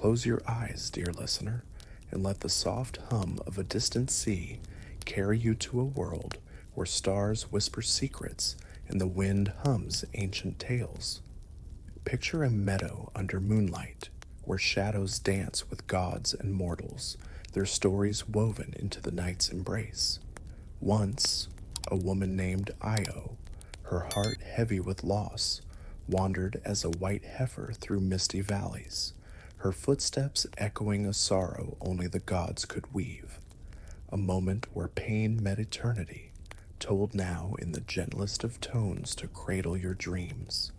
Close your eyes, dear listener, and let the soft hum of a distant sea carry you to a world where stars whisper secrets and the wind hums ancient tales. Picture a meadow under moonlight, where shadows dance with gods and mortals, their stories woven into the night's embrace. Once, a woman named Io, her heart heavy with loss, wandered as a white heifer through misty valleys, her footsteps echoing a sorrow only the gods could weave. A moment where pain met eternity, told now in the gentlest of tones to cradle your dreams.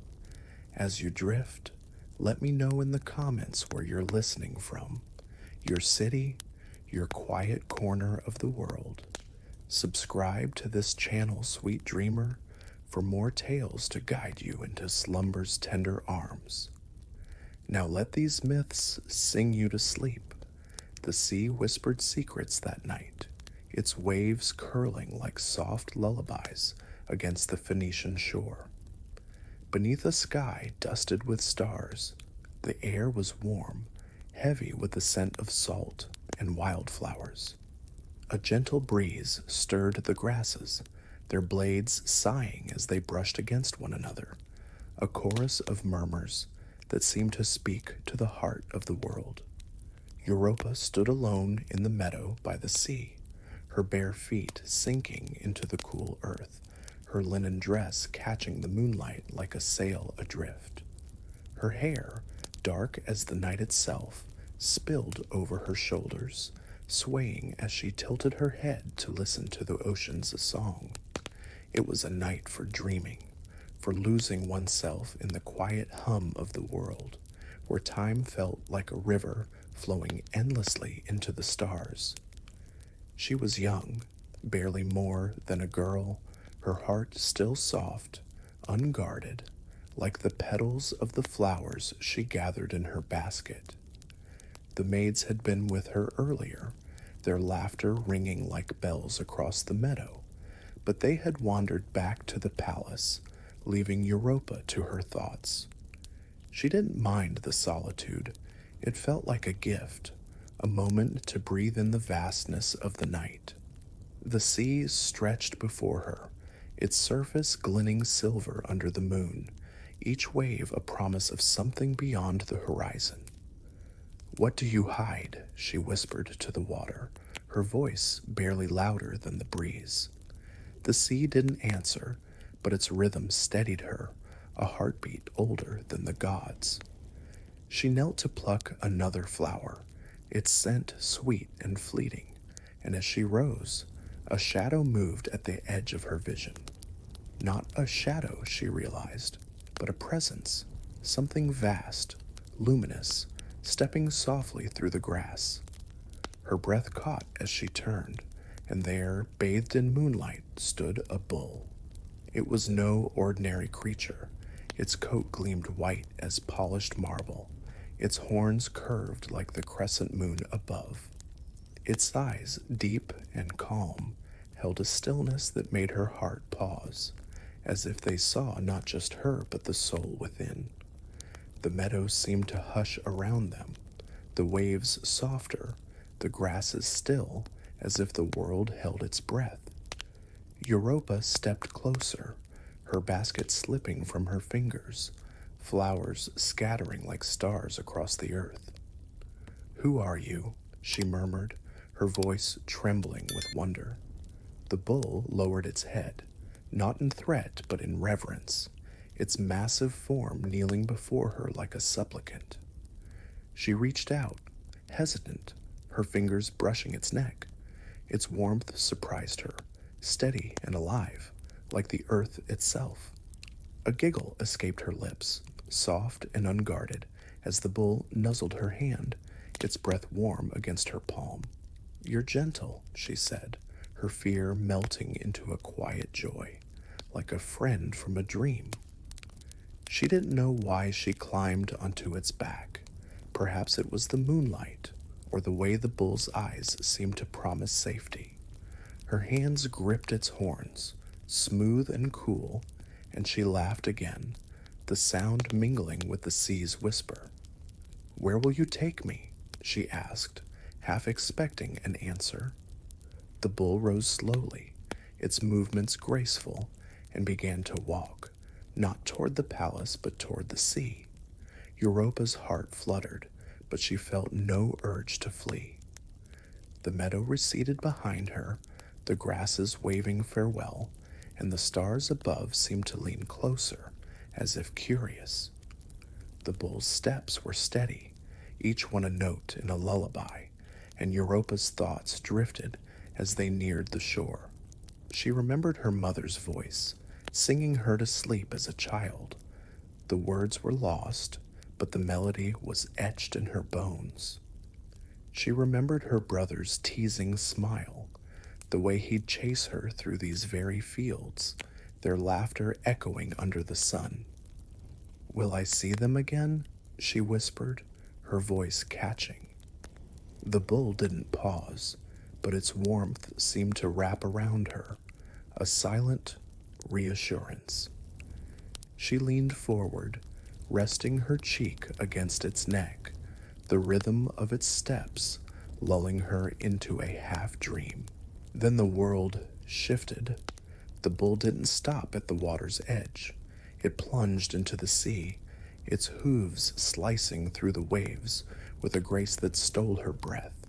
As you drift, let me know in the comments where you're listening from, your city, your quiet corner of the world. Subscribe to this channel, sweet dreamer, for more tales to guide you into slumber's tender arms. Now let these myths sing you to sleep. The sea whispered secrets that night, its waves curling like soft lullabies against the Phoenician shore. Beneath a sky dusted with stars, the air was warm, heavy with the scent of salt and wildflowers. A gentle breeze stirred the grasses, their blades sighing as they brushed against one another, a chorus of murmurs that seemed to speak to the heart of the world. Europa stood alone in the meadow by the sea, her bare feet sinking into the cool earth, her linen dress catching the moonlight like a sail adrift. Her hair, dark as the night itself, spilled over her shoulders, swaying as she tilted her head to listen to the ocean's song. It was a night for dreaming, for losing oneself in the quiet hum of the world, where time felt like a river flowing endlessly into the stars. She was young, barely more than a girl, her heart still soft, unguarded, like the petals of the flowers she gathered in her basket. The maids had been with her earlier, their laughter ringing like bells across the meadow, but they had wandered back to the palace, leaving Europa to her thoughts. She didn't mind the solitude. It felt like a gift, a moment to breathe in the vastness of the night. The sea stretched before her, its surface glinting silver under the moon, each wave a promise of something beyond the horizon. "What do you hide?" she whispered to the water, her voice barely louder than the breeze. The sea didn't answer, but its rhythm steadied her, a heartbeat older than the gods. She knelt to pluck another flower, its scent sweet and fleeting, and as she rose, a shadow moved at the edge of her vision. Not a shadow, she realized, but a presence, something vast, luminous, stepping softly through the grass. Her breath caught as she turned, and there, bathed in moonlight, stood a bull. It was no ordinary creature. Its coat gleamed white as polished marble, its horns curved like the crescent moon above. Its eyes, deep and calm, held a stillness that made her heart pause, as if they saw not just her but the soul within. The meadows seemed to hush around them, the waves softer, the grasses still, as if the world held its breath. Europa stepped closer, her basket slipping from her fingers, flowers scattering like stars across the earth. "Who are you?" she murmured, her voice trembling with wonder. The bull lowered its head, not in threat but in reverence, its massive form kneeling before her like a supplicant. She reached out, hesitant, her fingers brushing its neck. Its warmth surprised her, steady and alive, like the earth itself. A giggle escaped her lips, soft and unguarded, as the bull nuzzled her hand, its breath warm against her palm. "You're gentle," she said, her fear melting into a quiet joy, like a friend from a dream. She didn't know why she climbed onto its back. Perhaps it was the moonlight, or the way the bull's eyes seemed to promise safety. Her hands gripped its horns, smooth and cool, and she laughed again, the sound mingling with the sea's whisper. "Where will you take me?" she asked, half expecting an answer. The bull rose slowly, its movements graceful, and began to walk, not toward the palace but toward the sea. Europa's heart fluttered, but she felt no urge to flee. The meadow receded behind her, the grasses waving farewell, and the stars above seemed to lean closer, as if curious. The bull's steps were steady, each one a note in a lullaby, and Europa's thoughts drifted as they neared the shore. She remembered her mother's voice, singing her to sleep as a child. The words were lost, but the melody was etched in her bones. She remembered her brother's teasing smile, the way he'd chase her through these very fields, their laughter echoing under the sun. "Will I see them again?" she whispered, her voice catching. The bull didn't pause, but its warmth seemed to wrap around her, a silent reassurance. She leaned forward, resting her cheek against its neck, the rhythm of its steps lulling her into a half-dream. Then the world shifted. The bull didn't stop at the water's edge. It plunged into the sea, its hooves slicing through the waves with a grace that stole her breath.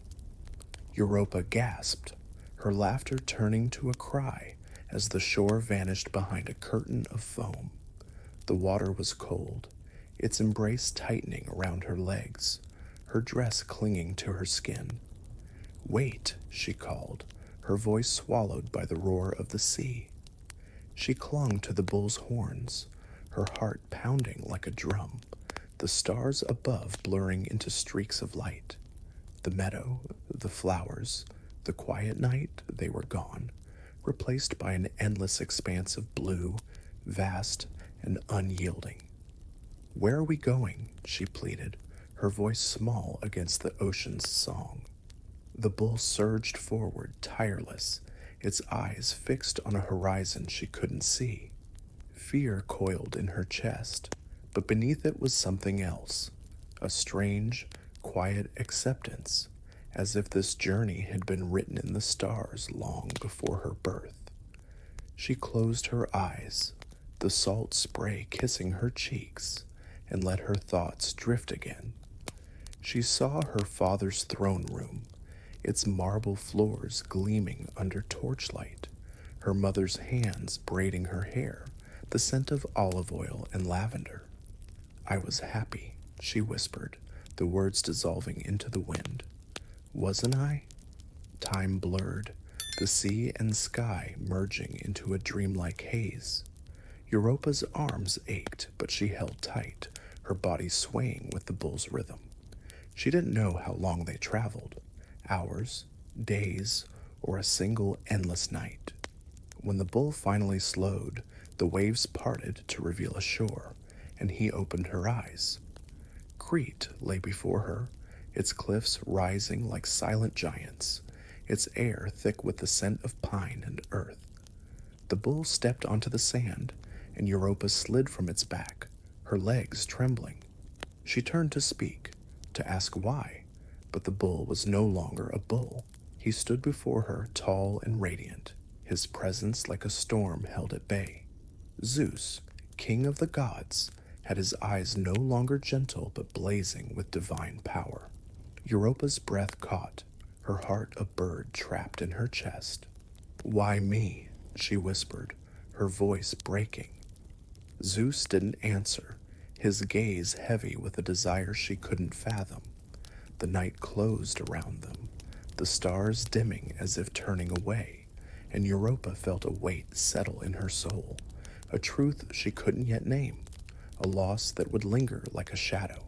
Europa gasped, her laughter turning to a cry as the shore vanished behind a curtain of foam. The water was cold, its embrace tightening around her legs, her dress clinging to her skin. "Wait," she called, her voice swallowed by the roar of the sea. She clung to the bull's horns, her heart pounding like a drum, the stars above blurring into streaks of light. The meadow, the flowers, the quiet night, they were gone, replaced by an endless expanse of blue, vast and unyielding. "Where are we going?" she pleaded, her voice small against the ocean's song. The bull surged forward, tireless, its eyes fixed on a horizon she couldn't see. Fear coiled in her chest, but beneath it was something else, a strange, quiet acceptance, as if this journey had been written in the stars long before her birth. She closed her eyes, the salt spray kissing her cheeks, and let her thoughts drift again. She saw her father's throne room, its marble floors gleaming under torchlight, her mother's hands braiding her hair, the scent of olive oil and lavender. "I was happy," she whispered, the words dissolving into the wind. "Wasn't I?" Time blurred, the sea and sky merging into a dreamlike haze. Europa's arms ached, but she held tight, her body swaying with the bull's rhythm. She didn't know how long they traveled, hours, days, or a single endless night. When the bull finally slowed, the waves parted to reveal a shore, and he opened her eyes. Crete lay before her, its cliffs rising like silent giants, its air thick with the scent of pine and earth. The bull stepped onto the sand, and Europa slid from its back, her legs trembling. She turned to speak, to ask why, but the bull was no longer a bull. He stood before her tall and radiant, his presence like a storm held at bay. Zeus, king of the gods, had his eyes no longer gentle but blazing with divine power. Europa's breath caught, her heart a bird trapped in her chest. "Why me?" she whispered, her voice breaking. Zeus didn't answer, his gaze heavy with a desire she couldn't fathom. The night closed around them, the stars dimming as if turning away, and Europa felt a weight settle in her soul, a truth she couldn't yet name, a loss that would linger like a shadow.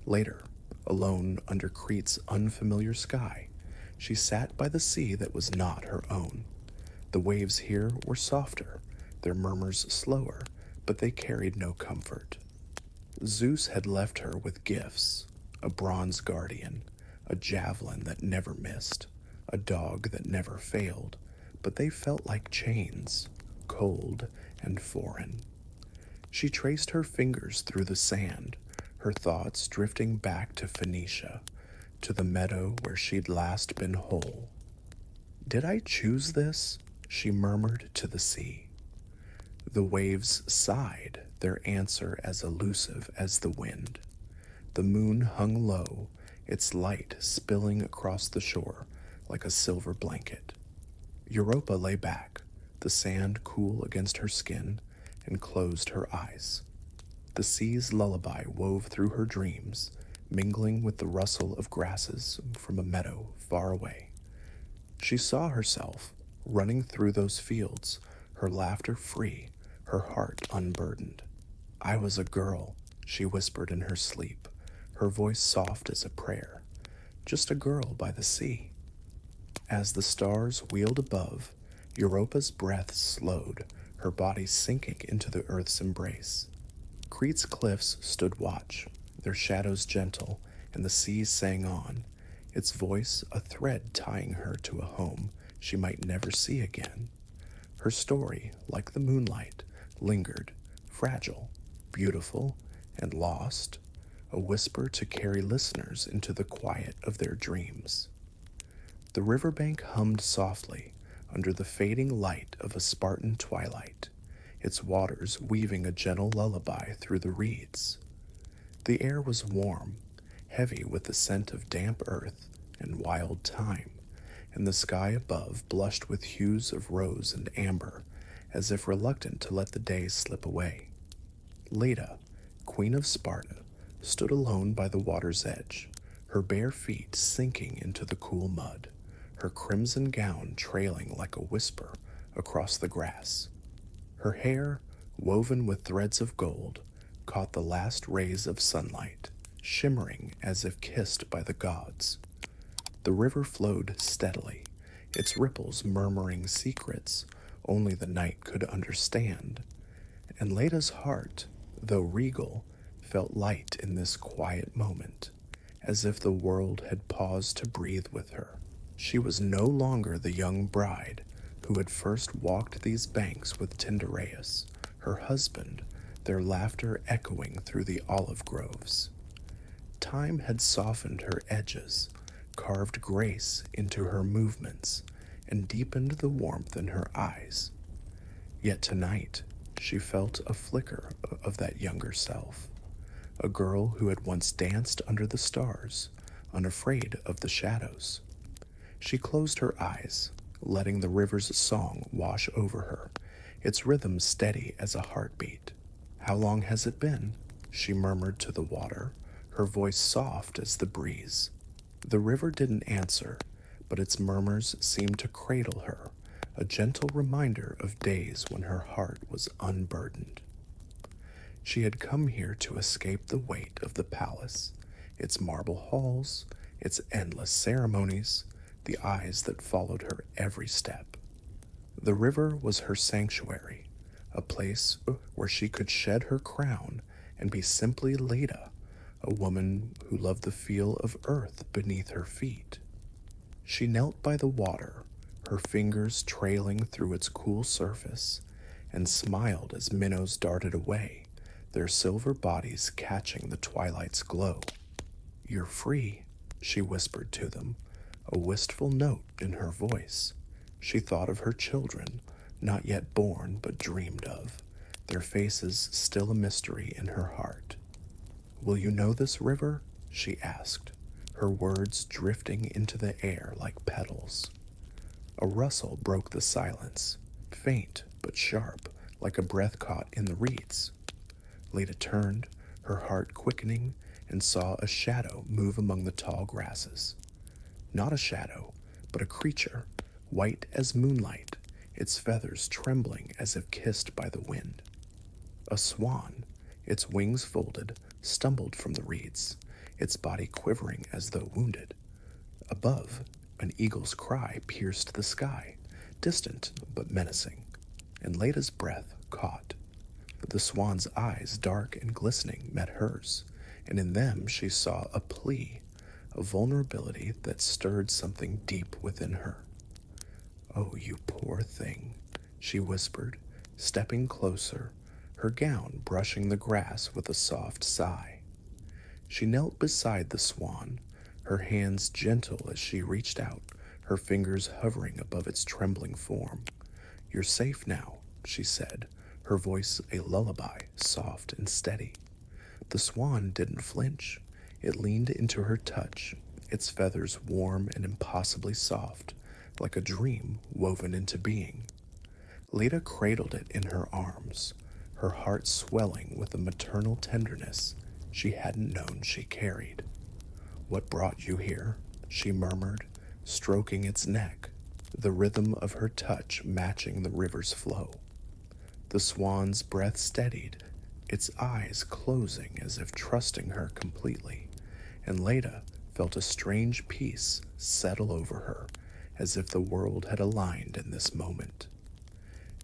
Later, alone under Crete's unfamiliar sky, she sat by the sea that was not her own. The waves here were softer, their murmurs slower, but they carried no comfort. Zeus had left her with gifts, a bronze guardian, a javelin that never missed, a dog that never failed, but they felt like chains, cold and foreign. She traced her fingers through the sand, her thoughts drifting back to Phoenicia, to the meadow where she'd last been whole. "Did I choose this?" she murmured to the sea. The waves sighed, their answer as elusive as the wind. The moon hung low, its light spilling across the shore like a silver blanket. Europa lay back, the sand cool against her skin, and closed her eyes. The sea's lullaby wove through her dreams, mingling with the rustle of grasses from a meadow far away. She saw herself running through those fields, her laughter free, her heart unburdened. "I was a girl," she whispered in her sleep, her voice soft as a prayer. "Just a girl by the sea." As the stars wheeled above, Europa's breath slowed, her body sinking into the earth's embrace. Crete's cliffs stood watch, their shadows gentle, and the sea sang on, its voice a thread tying her to a home she might never see again. Her story, like the moonlight, lingered, fragile, beautiful, and lost, a whisper to carry listeners into the quiet of their dreams. The riverbank hummed softly under the fading light of a Spartan twilight, its waters weaving a gentle lullaby through the reeds. The air was warm, heavy with the scent of damp earth and wild thyme, and the sky above blushed with hues of rose and amber, as if reluctant to let the day slip away. Leda, queen of Sparta, stood alone by the water's edge, her bare feet sinking into the cool mud, her crimson gown trailing like a whisper across the grass. Her hair, woven with threads of gold, caught the last rays of sunlight, shimmering as if kissed by the gods. The river flowed steadily, its ripples murmuring secrets only the night could understand, and Leda's heart, though regal, felt light in this quiet moment, as if the world had paused to breathe with her. She was no longer the young bride who had first walked these banks with Tyndareus, her husband, their laughter echoing through the olive groves. Time had softened her edges, carved grace into her movements, and deepened the warmth in her eyes. Yet tonight, she felt a flicker of that younger self, a girl who had once danced under the stars, unafraid of the shadows. She closed her eyes, letting the river's song wash over her, its rhythm steady as a heartbeat. "How long has it been?" she murmured to the water, her voice soft as the breeze. The river didn't answer, but its murmurs seemed to cradle her, a gentle reminder of days when her heart was unburdened. She had come here to escape the weight of the palace, its marble halls, its endless ceremonies, the eyes that followed her every step. The river was her sanctuary, a place where she could shed her crown and be simply Leda, a woman who loved the feel of earth beneath her feet. She knelt by the water, her fingers trailing through its cool surface, and smiled as minnows darted away, their silver bodies catching the twilight's glow. "You're free," she whispered to them, a wistful note in her voice. She thought of her children, not yet born but dreamed of, their faces still a mystery in her heart. "Will you know this river?" she asked, her words drifting into the air like petals. A rustle broke the silence, faint but sharp, like a breath caught in the reeds. Leda turned, her heart quickening, and saw a shadow move among the tall grasses. Not a shadow, but a creature, white as moonlight, its feathers trembling as if kissed by the wind. A swan, its wings folded, stumbled from the reeds, its body quivering as though wounded. Above, an eagle's cry pierced the sky, distant but menacing, and Leda's breath caught. The swan's eyes, dark and glistening, met hers, and in them she saw a plea, a vulnerability that stirred something deep within her. "Oh, you poor thing," she whispered, stepping closer, her gown brushing the grass with a soft sigh. She knelt beside the swan, her hands gentle as she reached out, her fingers hovering above its trembling form. "You're safe now," she said, her voice a lullaby, soft and steady. The swan didn't flinch. It leaned into her touch, its feathers warm and impossibly soft, like a dream woven into being. Leda cradled it in her arms, her heart swelling with a maternal tenderness she hadn't known she carried. "What brought you here?" she murmured, stroking its neck, the rhythm of her touch matching the river's flow. The swan's breath steadied, its eyes closing as if trusting her completely, and Leda felt a strange peace settle over her, as if the world had aligned in this moment.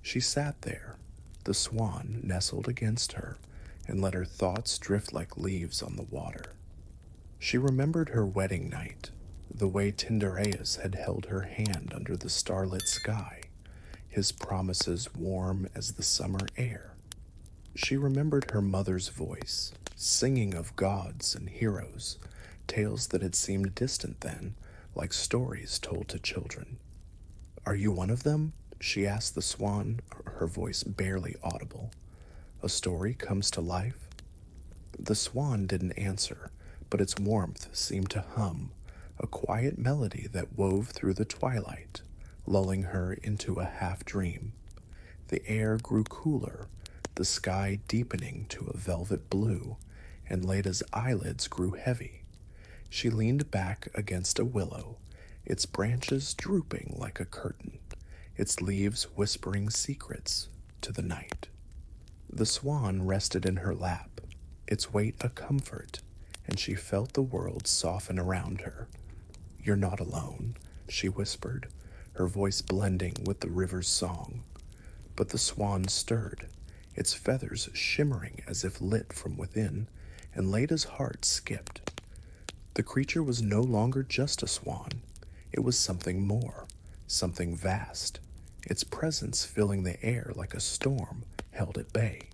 She sat there, the swan nestled against her, and let her thoughts drift like leaves on the water. She remembered her wedding night, the way Tyndareus had held her hand under the starlit sky, his promises warm as the summer air. She remembered her mother's voice, singing of gods and heroes, tales that had seemed distant then, like stories told to children. "Are you one of them?" she asked the swan, her voice barely audible. "A story comes to life?" The swan didn't answer, but its warmth seemed to hum, a quiet melody that wove through the twilight, lulling her into a half-dream. The air grew cooler, the sky deepening to a velvet blue, and Leda's eyelids grew heavy. She leaned back against a willow, its branches drooping like a curtain, its leaves whispering secrets to the night. The swan rested in her lap, its weight a comfort, and she felt the world soften around her. "You're not alone," she whispered, her voice blending with the river's song. But the swan stirred, its feathers shimmering as if lit from within, and Leda's heart skipped. The creature was no longer just a swan. It was something more, something vast, its presence filling the air like a storm held at bay.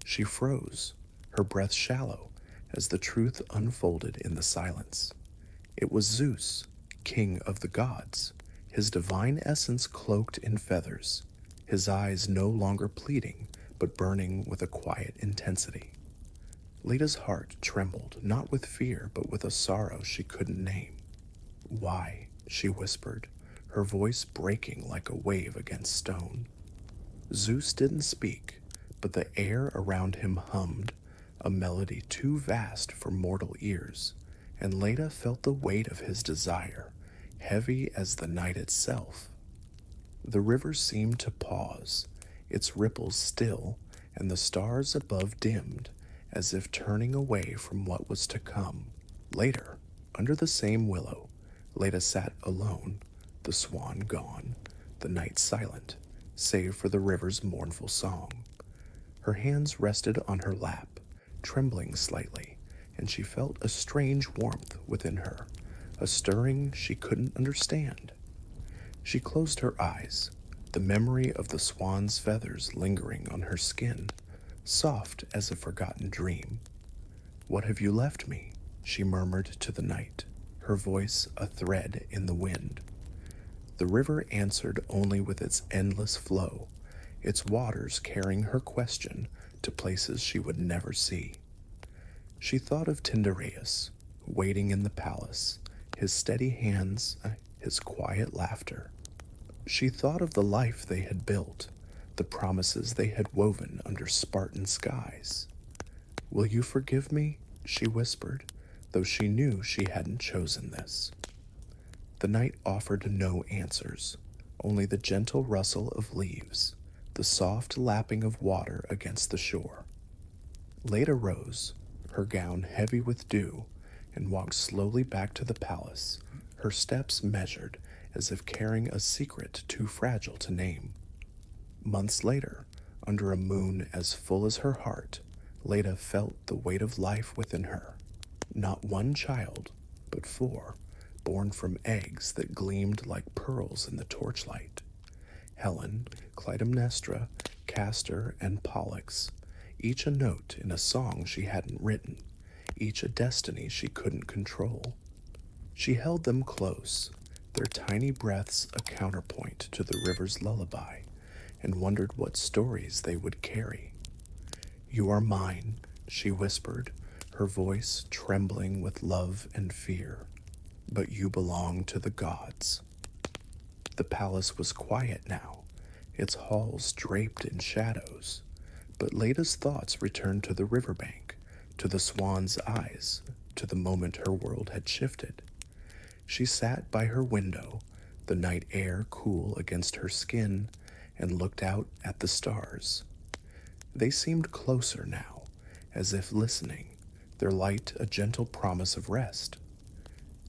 She froze, her breath shallow, as the truth unfolded in the silence. It was Zeus, king of the gods, his divine essence cloaked in feathers, his eyes no longer pleading, but burning with a quiet intensity. Leda's heart trembled, not with fear, but with a sorrow she couldn't name. "Why?" she whispered, her voice breaking like a wave against stone. Zeus didn't speak, but the air around him hummed, a melody too vast for mortal ears, and Leda felt the weight of his desire, heavy as the night itself. The river seemed to pause, its ripples still, and the stars above dimmed, as if turning away from what was to come. Later, under the same willow, Leda sat alone, the swan gone, the night silent, save for the river's mournful song. Her hands rested on her lap, trembling slightly, and she felt a strange warmth within her, a stirring she couldn't understand. She closed her eyes, the memory of the swan's feathers lingering on her skin, soft as a forgotten dream. "What have you left me?" she murmured to the night, her voice a thread in the wind. The river answered only with its endless flow, its waters carrying her question to places she would never see. She thought of Tyndareus, waiting in the palace, his steady hands, his quiet laughter. She thought of the life they had built, the promises they had woven under Spartan skies. "Will you forgive me?" she whispered, though she knew she hadn't chosen this. The night offered no answers, only the gentle rustle of leaves, the soft lapping of water against the shore. Leda rose, her gown heavy with dew, and walked slowly back to the palace, her steps measured as if carrying a secret too fragile to name. Months later, under a moon as full as her heart, Leda felt the weight of life within her. Not one child, but 4, born from eggs that gleamed like pearls in the torchlight. Helen, Clytemnestra, Castor, and Pollux, each a note in a song she hadn't written, each a destiny she couldn't control. She held them close, their tiny breaths a counterpoint to the river's lullaby, and wondered what stories they would carry. "You are mine," she whispered, her voice trembling with love and fear, "but you belong to the gods." The palace was quiet now, its halls draped in shadows, but Leda's thoughts returned to the riverbank, to the swan's eyes, to the moment her world had shifted. She sat by her window, the night air cool against her skin, and looked out at the stars. They seemed closer now, as if listening, their light a gentle promise of rest.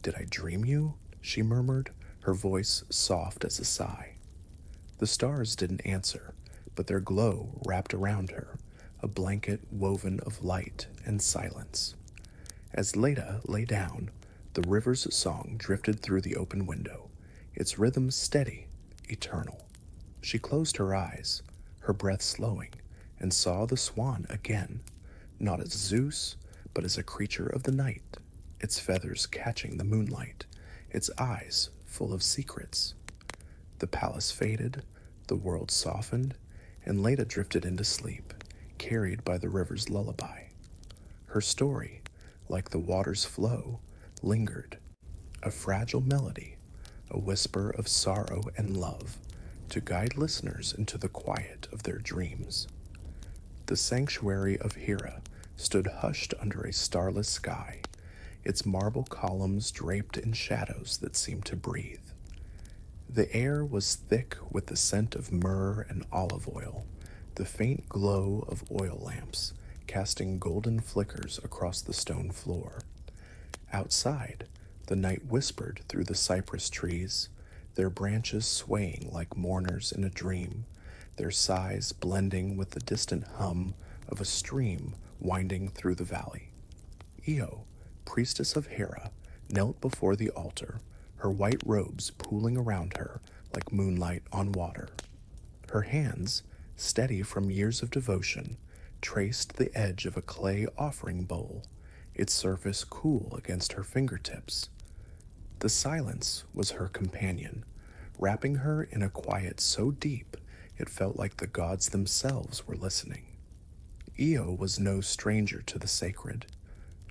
"Did I dream you?" she murmured, her voice soft as a sigh. The stars didn't answer, but their glow wrapped around her, a blanket woven of light and silence. As Leda lay down, the river's song drifted through the open window, its rhythm steady, eternal. She closed her eyes, her breath slowing, and saw the swan again, not as Zeus, but as a creature of the night, its feathers catching the moonlight, its eyes full of secrets. The palace faded, the world softened, and Leda drifted into sleep, carried by the river's lullaby. Her story, like the water's flow, lingered, a fragile melody, a whisper of sorrow and love, to guide listeners into the quiet of their dreams. The sanctuary of Hera stood hushed under a starless sky, its marble columns draped in shadows that seemed to breathe. The air was thick with the scent of myrrh and olive oil, the faint glow of oil lamps casting golden flickers across the stone floor. Outside, the night whispered through the cypress trees, their branches swaying like mourners in a dream, their sighs blending with the distant hum of a stream winding through the valley. Io, priestess of Hera, knelt before the altar, her white robes pooling around her like moonlight on water. Her hands, steady from years of devotion, traced the edge of a clay offering bowl, its surface cool against her fingertips. The silence was her companion, wrapping her in a quiet so deep it felt like the gods themselves were listening. Io was no stranger to the sacred.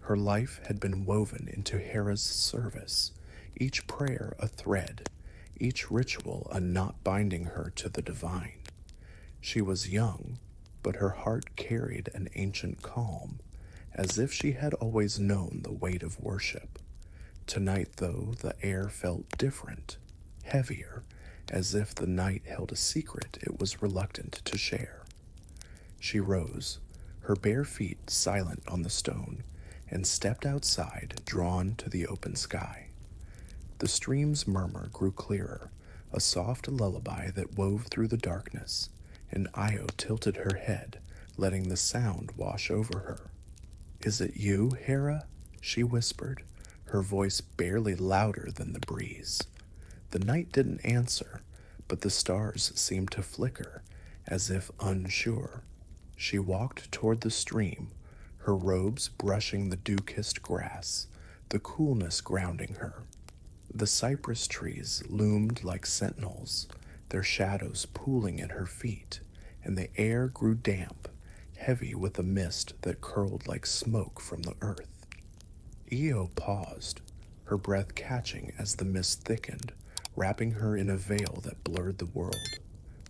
Her life had been woven into Hera's service, each prayer a thread, each ritual a knot binding her to the divine. She was young, but her heart carried an ancient calm, as if she had always known the weight of worship. Tonight, though, the air felt different, heavier, as if the night held a secret it was reluctant to share. She rose, her bare feet silent on the stone, and stepped outside, drawn to the open sky. The stream's murmur grew clearer, a soft lullaby that wove through the darkness, and Io tilted her head, letting the sound wash over her. "Is it you, Hera?" she whispered, her voice barely louder than the breeze. The night didn't answer, but the stars seemed to flicker, as if unsure. She walked toward the stream, her robes brushing the dew-kissed grass, the coolness grounding her. The cypress trees loomed like sentinels, their shadows pooling at her feet, and the air grew damp, heavy with a mist that curled like smoke from the earth. Io paused, her breath catching as the mist thickened, wrapping her in a veil that blurred the world.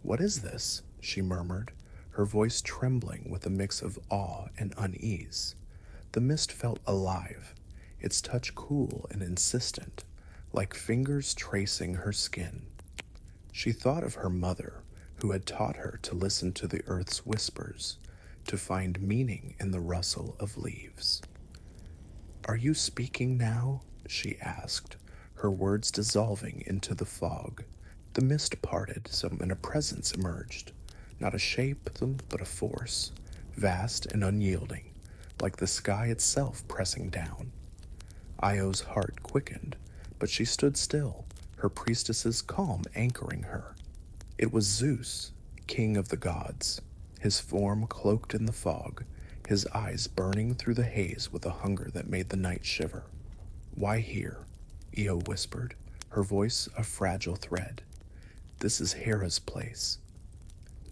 "What is this?" she murmured, her voice trembling with a mix of awe and unease. The mist felt alive, its touch cool and insistent, like fingers tracing her skin. She thought of her mother, who had taught her to listen to the earth's whispers, to find meaning in the rustle of leaves. "Are you speaking now?" she asked, her words dissolving into the fog. The mist parted, and a presence emerged, not a shape, but a force, vast and unyielding, like the sky itself pressing down. Io's heart quickened, but she stood still, her priestess's calm anchoring her. It was Zeus, king of the gods, his form cloaked in the fog, his eyes burning through the haze with a hunger that made the night shiver. "Why here?" Io whispered, her voice a fragile thread. "This is Hera's place."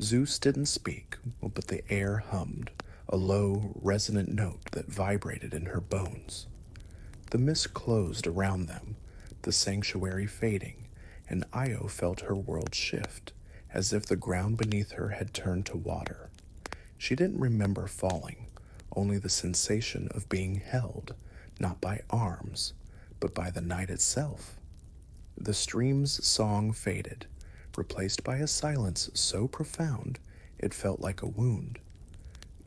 Zeus didn't speak, but the air hummed, a low, resonant note that vibrated in her bones. The mist closed around them, the sanctuary fading, and Io felt her world shift, as if the ground beneath her had turned to water. She didn't remember falling, only the sensation of being held, not by arms, but by the night itself. The stream's song faded, replaced by a silence so profound it felt like a wound.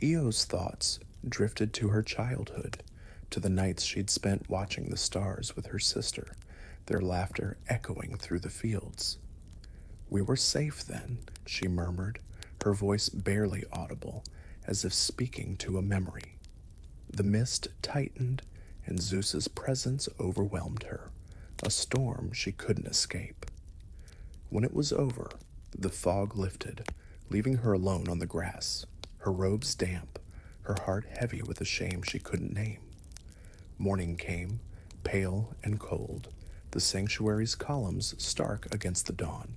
Io's thoughts drifted to her childhood, to the nights she'd spent watching the stars with her sister, their laughter echoing through the fields. "We were safe then," she murmured, her voice barely audible, as if speaking to a memory. The mist tightened, and Zeus's presence overwhelmed her, a storm she couldn't escape. When it was over, the fog lifted, leaving her alone on the grass, her robes damp, her heart heavy with a shame she couldn't name. Morning came, pale and cold, the sanctuary's columns stark against the dawn.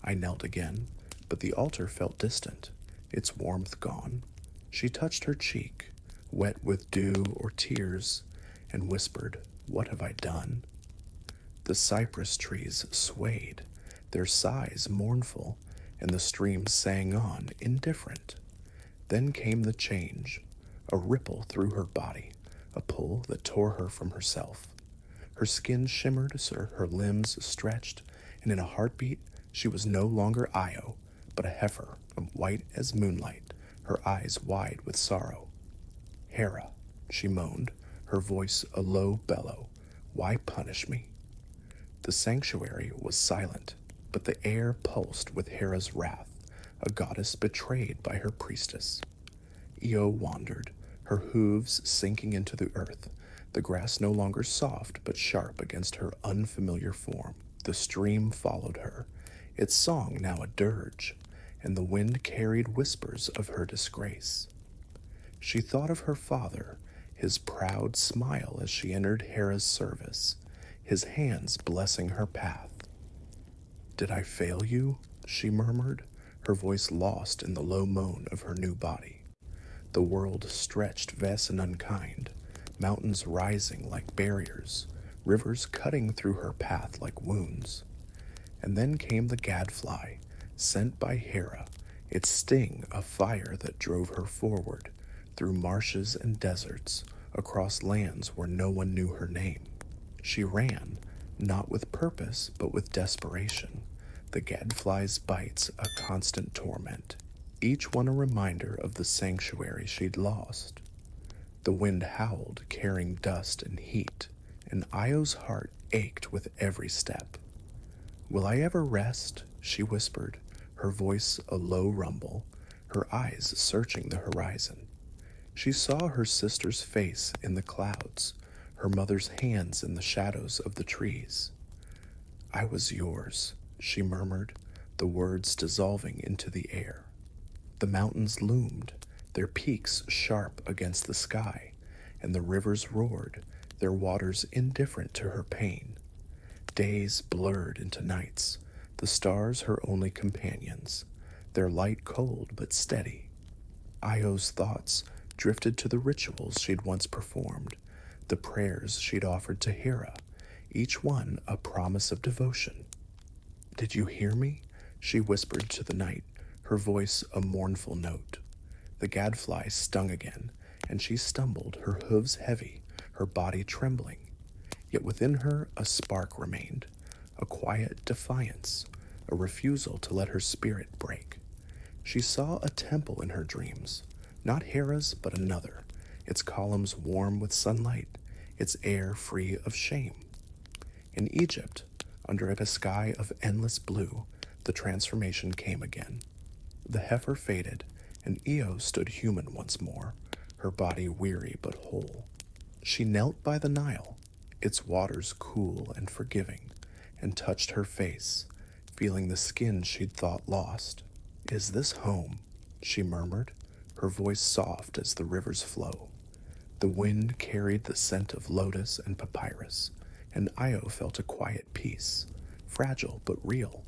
I knelt again, but the altar felt distant, its warmth gone. She touched her cheek, wet with dew or tears, and whispered, "What have I done?" The cypress trees swayed, their sighs mournful, and the stream sang on, indifferent. Then came the change, a ripple through her body, a pull that tore her from herself. Her skin shimmered, her limbs stretched, and in a heartbeat she was no longer Io, but a heifer, white as moonlight, her eyes wide with sorrow. "Hera," she moaned, her voice a low bellow, "why punish me?" The sanctuary was silent, but the air pulsed with Hera's wrath, a goddess betrayed by her priestess. Io wandered, her hooves sinking into the earth, the grass no longer soft but sharp against her unfamiliar form. The stream followed her, its song now a dirge, and the wind carried whispers of her disgrace. She thought of her father, his proud smile as she entered Hera's service, his hands blessing her path. "Did I fail you?" she murmured, her voice lost in the low moan of her new body. The world stretched vast and unkind, mountains rising like barriers, rivers cutting through her path like wounds. And then came the gadfly, sent by Hera, its sting a fire that drove her forward, through marshes and deserts, across lands where no one knew her name. She ran, not with purpose, but with desperation, the gadfly's bites a constant torment, each one a reminder of the sanctuary she'd lost. The wind howled, carrying dust and heat, and Io's heart ached with every step. "Will I ever rest?" she whispered, her voice a low rumble, her eyes searching the horizon. She saw her sister's face in the clouds, her mother's hands in the shadows of the trees. "I was yours," she murmured, the words dissolving into the air. The mountains loomed, their peaks sharp against the sky, and the rivers roared, their waters indifferent to her pain. Days blurred into nights, the stars her only companions, their light cold but steady. Io's thoughts drifted to the rituals she'd once performed, the prayers she'd offered to Hera, each one a promise of devotion. "Did you hear me?" she whispered to the night, her voice a mournful note. The gadfly stung again, and she stumbled, her hooves heavy, her body trembling. Yet within her a spark remained, a quiet defiance, a refusal to let her spirit break. She saw a temple in her dreams, not Hera's but another, its columns warm with sunlight, its air free of shame. In Egypt, under a sky of endless blue, the transformation came again. The heifer faded, and Io stood human once more, her body weary but whole. She knelt by the Nile, its waters cool and forgiving, and touched her face, feeling the skin she'd thought lost. "Is this home?" she murmured, her voice soft as the river's flow. The wind carried the scent of lotus and papyrus, and Io felt a quiet peace, fragile but real.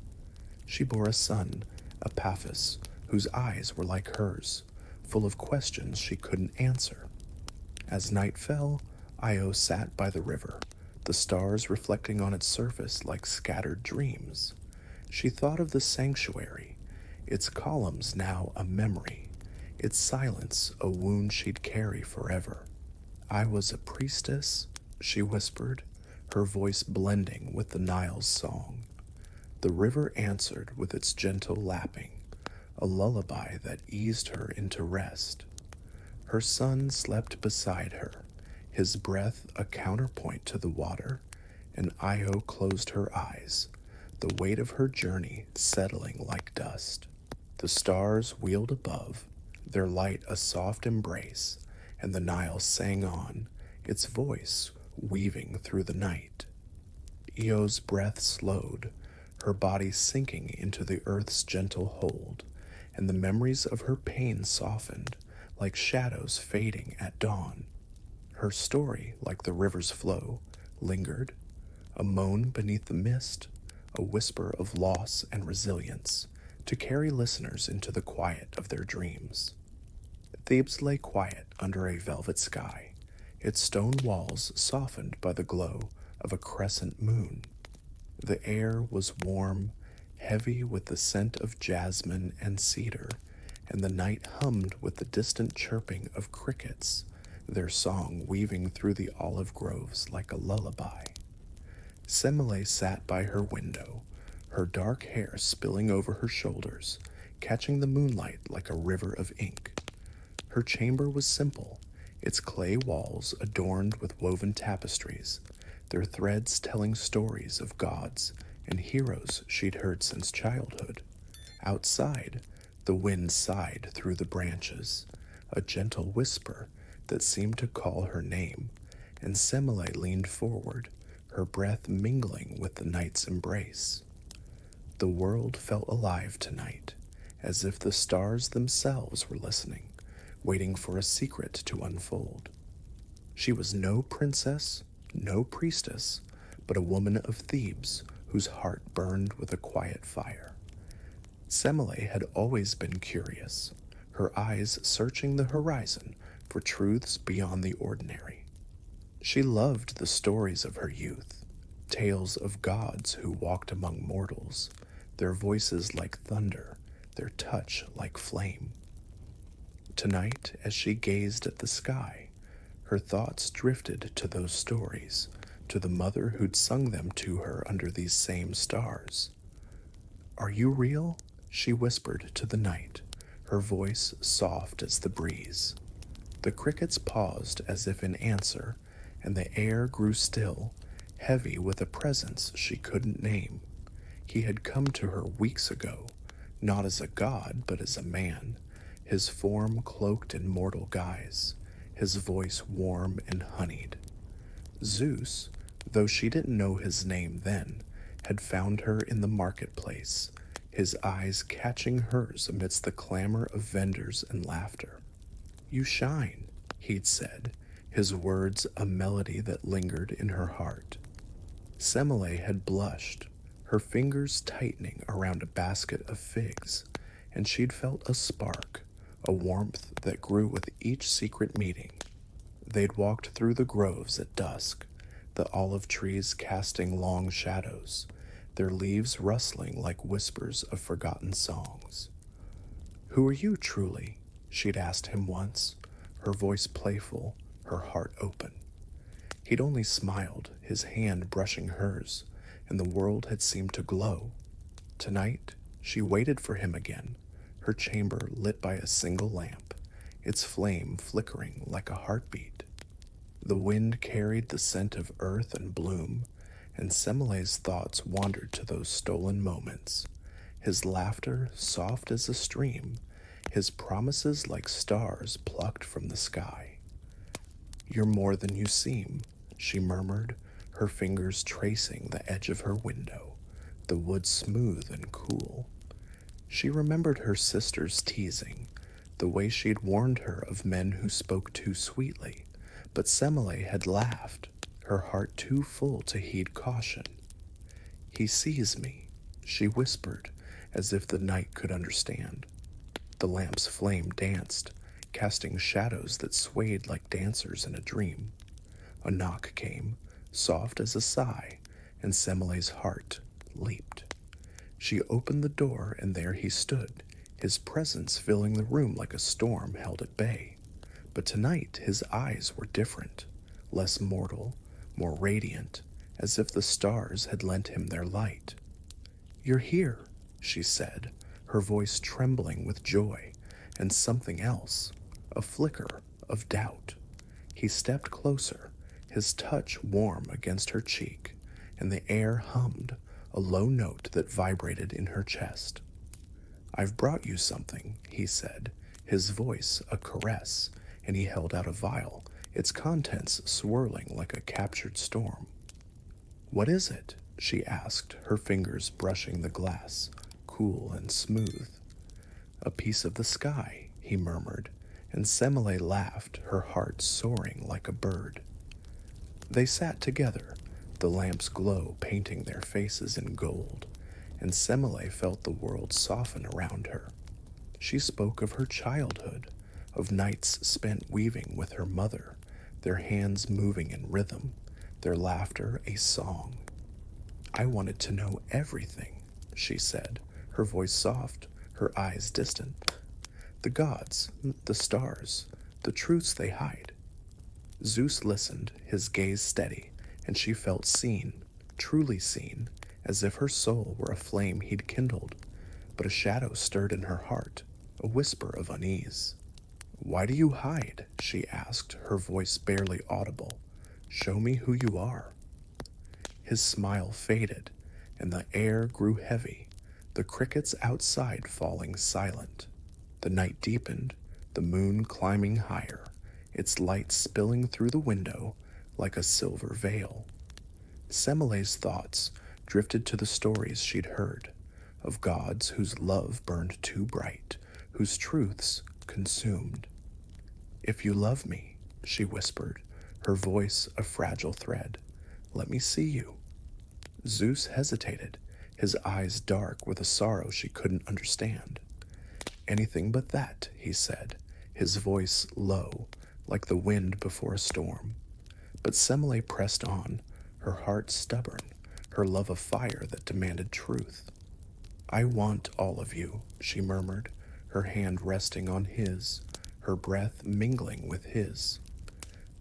She bore a son, Epaphus, whose eyes were like hers, full of questions she couldn't answer. As night fell, Io sat by the river, the stars reflecting on its surface like scattered dreams. She thought of the sanctuary, its columns now a memory, its silence a wound she'd carry forever. I was a priestess, she whispered, her voice blending with the Nile's song. The river answered with its gentle lapping, a lullaby that eased her into rest. Her son slept beside her, his breath a counterpoint to the water, and Io closed her eyes, the weight of her journey settling like dust. The stars wheeled above, their light a soft embrace, and the Nile sang on, its voice weaving through the night. Io's breath slowed, her body sinking into the earth's gentle hold, and the memories of her pain softened, like shadows fading at dawn. Her story, like the river's flow, lingered, a moan beneath the mist, a whisper of loss and resilience, to carry listeners into the quiet of their dreams. Thebes lay quiet under a velvet sky, its stone walls softened by the glow of a crescent moon. The air was warm, heavy with the scent of jasmine and cedar, and the night hummed with the distant chirping of crickets, their song weaving through the olive groves like a lullaby. Semele sat by her window, her dark hair spilling over her shoulders, catching the moonlight like a river of ink. Her chamber was simple, its clay walls adorned with woven tapestries, their threads telling stories of gods and heroes she'd heard since childhood. Outside, the wind sighed through the branches, a gentle whisper that seemed to call her name, and Semele leaned forward, her breath mingling with the night's embrace. The world felt alive tonight, as if the stars themselves were listening, waiting for a secret to unfold. She was no princess, no priestess, but a woman of Thebes whose heart burned with a quiet fire. Semele had always been curious, her eyes searching the horizon for truths beyond the ordinary. She loved the stories of her youth, tales of gods who walked among mortals, their voices like thunder, their touch like flame. Tonight, as she gazed at the sky, her thoughts drifted to those stories, to the mother who'd sung them to her under these same stars. "Are you real?" she whispered to the night, her voice soft as the breeze. The crickets paused as if in answer, and the air grew still, heavy with a presence she couldn't name. He had come to her weeks ago, not as a god, but as a man, his form cloaked in mortal guise, his voice warm and honeyed. Zeus, though she didn't know his name then, had found her in the marketplace, his eyes catching hers amidst the clamor of vendors and laughter. "You shine," he'd said, his words a melody that lingered in her heart. Semele had blushed, her fingers tightening around a basket of figs, and she'd felt a spark, a warmth that grew with each secret meeting. They'd walked through the groves at dusk, the olive trees casting long shadows, their leaves rustling like whispers of forgotten songs. "Who are you, truly?" she'd asked him once, her voice playful, her heart open. He'd only smiled, his hand brushing hers, and the world had seemed to glow. Tonight, she waited for him again, her chamber lit by a single lamp, its flame flickering like a heartbeat. The wind carried the scent of earth and bloom, and Semele's thoughts wandered to those stolen moments, his laughter soft as a stream, his promises like stars plucked from the sky. "You're more than you seem," she murmured, her fingers tracing the edge of her window, the wood smooth and cool. She remembered her sister's teasing, the way she'd warned her of men who spoke too sweetly. But Semele had laughed, her heart too full to heed caution. "He sees me," she whispered, as if the night could understand. The lamp's flame danced, casting shadows that swayed like dancers in a dream. A knock came, soft as a sigh, and Semele's heart leaped. She opened the door, and there he stood, his presence filling the room like a storm held at bay. But tonight his eyes were different, less mortal, more radiant, as if the stars had lent him their light. "You're here," she said, her voice trembling with joy, and something else, a flicker of doubt. He stepped closer, his touch warm against her cheek, and the air hummed, a low note that vibrated in her chest. "I've brought you something," he said, his voice a caress, and he held out a vial, its contents swirling like a captured storm. "What is it?" she asked, her fingers brushing the glass, cool and smooth. "A piece of the sky," he murmured, and Semele laughed, her heart soaring like a bird. They sat together, the lamp's glow painting their faces in gold, and Semele felt the world soften around her. She spoke of her childhood, of nights spent weaving with her mother, their hands moving in rhythm, their laughter a song. "I wanted to know everything," she said, her voice soft, her eyes distant. "The gods, the stars, the truths they hide." Zeus listened, his gaze steady, and she felt seen, truly seen, as if her soul were a flame he'd kindled. But a shadow stirred in her heart, a whisper of unease. "Why do you hide?" she asked, her voice barely audible. "Show me who you are." His smile faded, and the air grew heavy, the crickets outside falling silent. The night deepened, the moon climbing higher, its light spilling through the window like a silver veil. Semele's thoughts drifted to the stories she'd heard, of gods whose love burned too bright, whose truths consumed. "If you love me," she whispered, her voice a fragile thread, "let me see you." Zeus hesitated, his eyes dark with a sorrow she couldn't understand. "Anything but that," he said, his voice low, like the wind before a storm. But Semele pressed on, her heart stubborn, her love a fire that demanded truth. "I want all of you," she murmured, her hand resting on his, her breath mingling with his.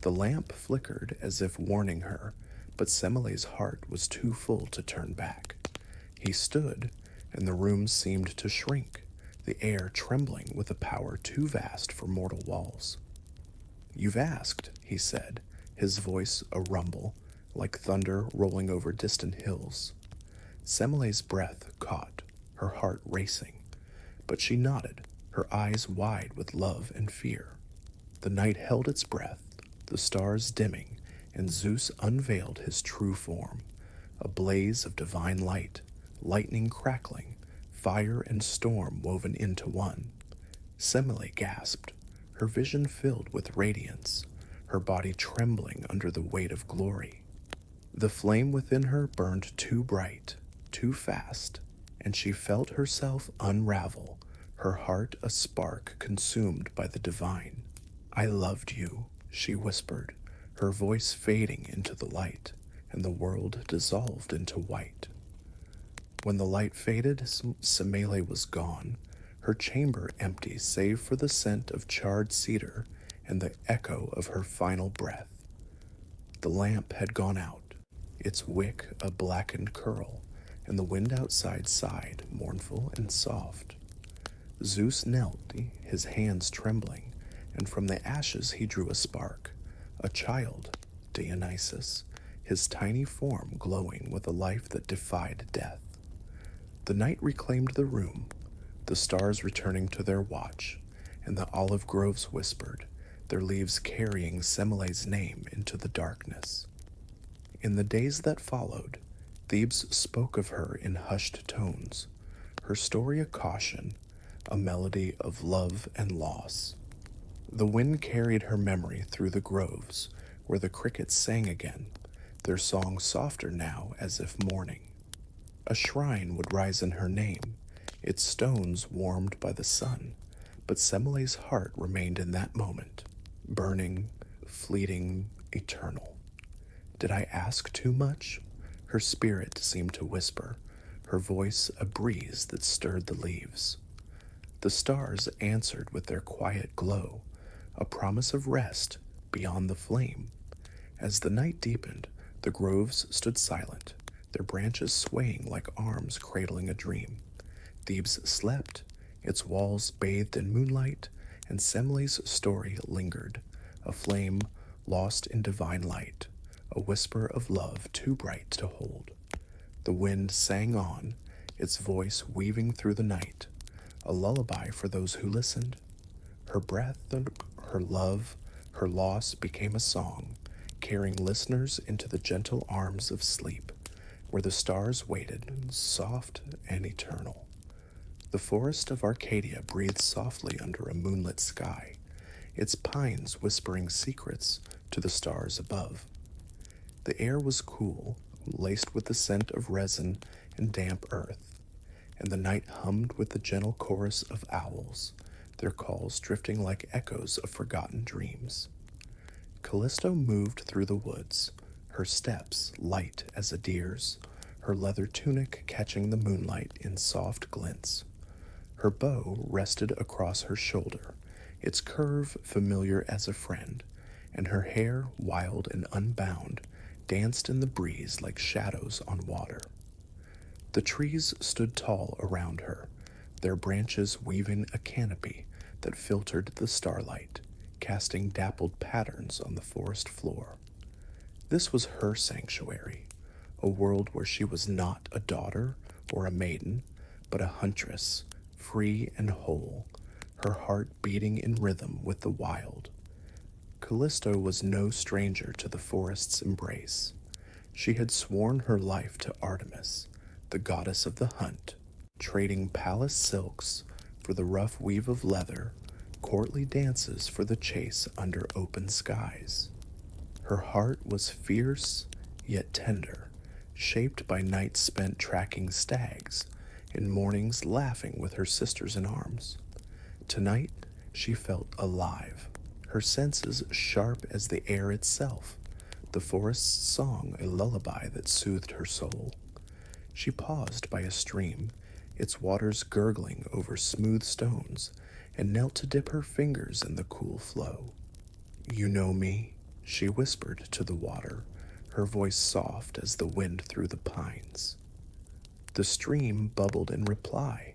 The lamp flickered as if warning her, but Semele's heart was too full to turn back. He stood, and the room seemed to shrink, the air trembling with a power too vast for mortal walls. "You've asked," he said, his voice a rumble, like thunder rolling over distant hills. Semele's breath caught, her heart racing, but she nodded, her eyes wide with love and fear. The night held its breath, the stars dimming, and Zeus unveiled his true form, a blaze of divine light, lightning crackling, fire and storm woven into one. Semele gasped, her vision filled with radiance, her body trembling under the weight of glory. The flame within her burned too bright, too fast, and she felt herself unravel, her heart a spark consumed by the divine. "I loved you," she whispered, her voice fading into the light, and the world dissolved into white. When the light faded, Semele was gone, her chamber empty save for the scent of charred cedar and the echo of her final breath. The lamp had gone out, its wick a blackened curl, and the wind outside sighed, mournful and soft. Zeus knelt, his hands trembling, and from the ashes he drew a spark, a child, Dionysus, his tiny form glowing with a life that defied death. The night reclaimed the room, the stars returning to their watch, and the olive groves whispered, their leaves carrying Semele's name into the darkness. In the days that followed, Thebes spoke of her in hushed tones, her story a caution, a melody of love and loss. The wind carried her memory through the groves, where the crickets sang again, their song softer now as if mourning. A shrine would rise in her name, its stones warmed by the sun, but Semile's heart remained in that moment, burning, fleeting, eternal. Did I ask too much? Her spirit seemed to whisper, her voice a breeze that stirred the leaves. The stars answered with their quiet glow, a promise of rest beyond the flame. As the night deepened, the groves stood silent, their branches swaying like arms cradling a dream. Thebes slept, its walls bathed in moonlight, and Semele's story lingered, a flame lost in divine light, a whisper of love too bright to hold. The wind sang on, its voice weaving through the night, a lullaby for those who listened. Her breath and her love, her loss became a song, carrying listeners into the gentle arms of sleep, where the stars waited, soft and eternal. The forest of Arcadia breathed softly under a moonlit sky, its pines whispering secrets to the stars above. The air was cool, laced with the scent of resin and damp earth, and the night hummed with the gentle chorus of owls, their calls drifting like echoes of forgotten dreams. Callisto moved through the woods, her steps light as a deer's, her leather tunic catching the moonlight in soft glints. Her bow rested across her shoulder, its curve familiar as a friend, and her hair, wild and unbound, danced in the breeze like shadows on water. The trees stood tall around her, their branches weaving a canopy that filtered the starlight, casting dappled patterns on the forest floor. This was her sanctuary, a world where she was not a daughter or a maiden, but a huntress, free and whole, her heart beating in rhythm with the wild. Callisto was no stranger to the forest's embrace. She had sworn her life to Artemis, the goddess of the hunt, trading palace silks for the rough weave of leather, courtly dances for the chase under open skies. Her heart was fierce yet tender, shaped by nights spent tracking stags, and mornings laughing with her sisters in arms. Tonight she felt alive, her senses sharp as the air itself, the forest's song a lullaby that soothed her soul. She paused by a stream, its waters gurgling over smooth stones, and knelt to dip her fingers in the cool flow. "You know me?" she whispered to the water, her voice soft as the wind through the pines. The stream bubbled in reply,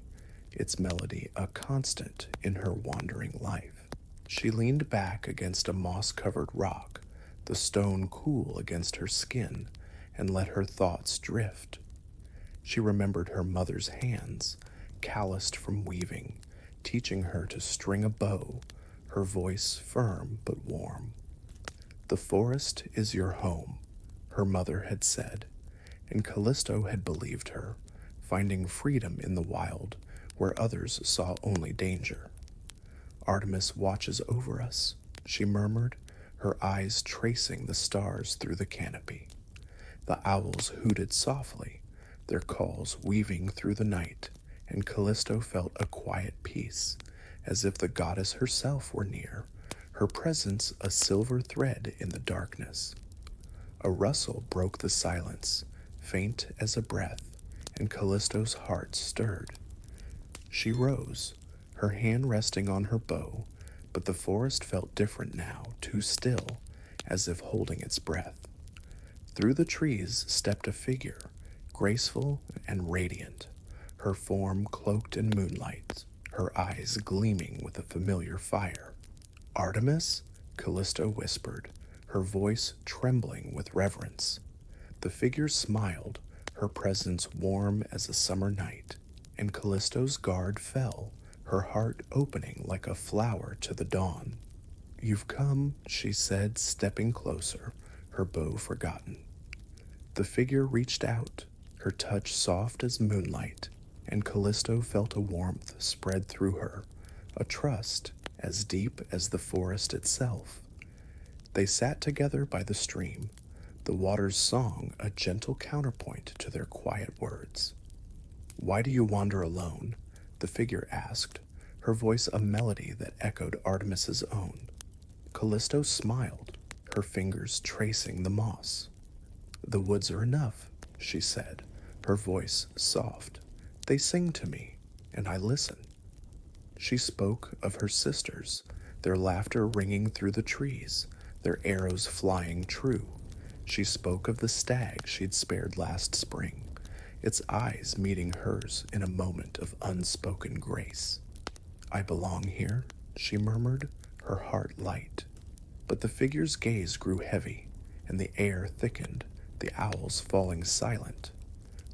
its melody a constant in her wandering life. She leaned back against a moss-covered rock, the stone cool against her skin, and let her thoughts drift. She remembered her mother's hands, calloused from weaving, teaching her to string a bow, her voice firm but warm. "The forest is your home," her mother had said, and Callisto had believed her, finding freedom in the wild where others saw only danger. "Artemis watches over us," she murmured, her eyes tracing the stars through the canopy. The owls hooted softly, their calls weaving through the night, and Callisto felt a quiet peace, as if the goddess herself were near, her presence a silver thread in the darkness. A rustle broke the silence, faint as a breath, and Callisto's heart stirred. She rose, her hand resting on her bow, but the forest felt different now, too still, as if holding its breath. Through the trees stepped a figure, graceful and radiant, her form cloaked in moonlight, her eyes gleaming with a familiar fire. "Artemis?" Callisto whispered, her voice trembling with reverence. The figure smiled, her presence warm as a summer night, and Callisto's guard fell, her heart opening like a flower to the dawn. "You've come," she said, stepping closer, her bow forgotten. The figure reached out, her touch soft as moonlight, and Callisto felt a warmth spread through her, a trust as deep as the forest itself. They sat together by the stream, the water's song a gentle counterpoint to their quiet words. "Why do you wander alone?" the figure asked, her voice a melody that echoed Artemis's own. Callisto smiled, her fingers tracing the moss. "The woods are enough," she said, her voice soft. "They sing to me, and I listen." She spoke of her sisters, their laughter ringing through the trees, their arrows flying true. She spoke of the stag she'd spared last spring, its eyes meeting hers in a moment of unspoken grace. "I belong here," she murmured, her heart light. But the figure's gaze grew heavy, and the air thickened, the owls falling silent.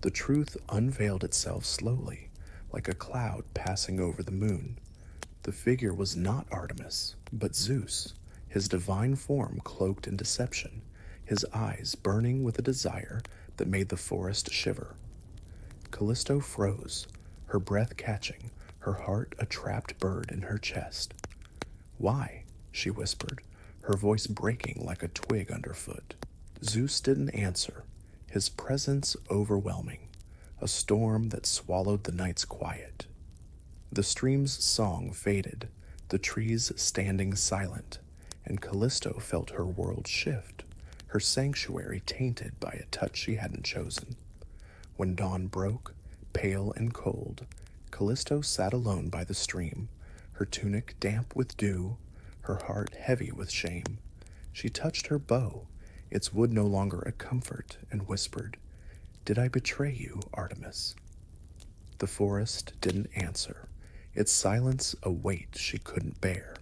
The truth unveiled itself slowly, like a cloud passing over the moon. The figure was not Artemis, but Zeus, his divine form cloaked in deception, his eyes burning with a desire that made the forest shiver. Callisto froze, her breath catching, her heart a trapped bird in her chest. "Why?" she whispered, her voice breaking like a twig underfoot. Zeus didn't answer, his presence overwhelming, a storm that swallowed the night's quiet. The stream's song faded, the trees standing silent, and Callisto felt her world shift, her sanctuary tainted by a touch she hadn't chosen. When dawn broke, pale and cold, Callisto sat alone by the stream, her tunic damp with dew, her heart heavy with shame. She touched her bow, its wood no longer a comfort, and whispered, "Did I betray you, Artemis?" The forest didn't answer, its silence a weight she couldn't bear.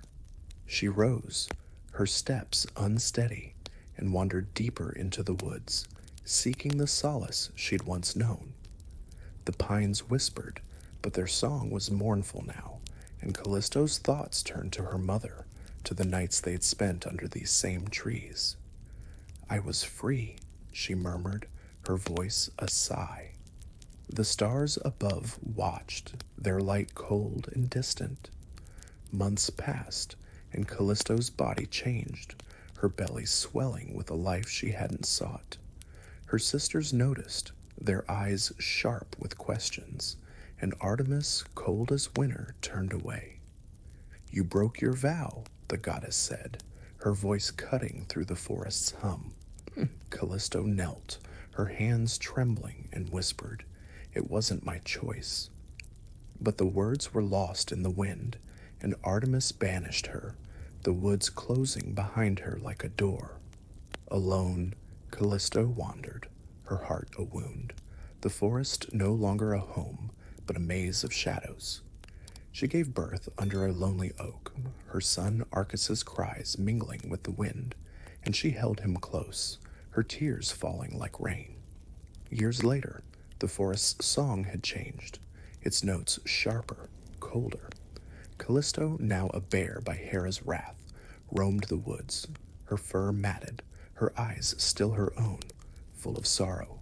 She rose, her steps unsteady, and wandered deeper into the woods, seeking the solace she'd once known. The pines whispered, but their song was mournful now, and Callisto's thoughts turned to her mother, to the nights they'd spent under these same trees. "I was free," she murmured, her voice a sigh. The stars above watched, their light cold and distant. Months passed, and Callisto's body changed, her belly swelling with a life she hadn't sought. Her sisters noticed, their eyes sharp with questions, and Artemis, cold as winter, turned away. "You broke your vow," the goddess said, her voice cutting through the forest's hum. Callisto knelt, her hands trembling, and whispered, "It wasn't my choice." But the words were lost in the wind, and Artemis banished her, the woods closing behind her like a door. Alone, Callisto wandered, her heart a wound, the forest no longer a home, but a maze of shadows. She gave birth under a lonely oak, her son Arcus's cries mingling with the wind, and she held him close, her tears falling like rain. Years later, the forest's song had changed, its notes sharper, colder. Callisto, now a bear by Hera's wrath, roamed the woods, her fur matted, her eyes still her own, full of sorrow.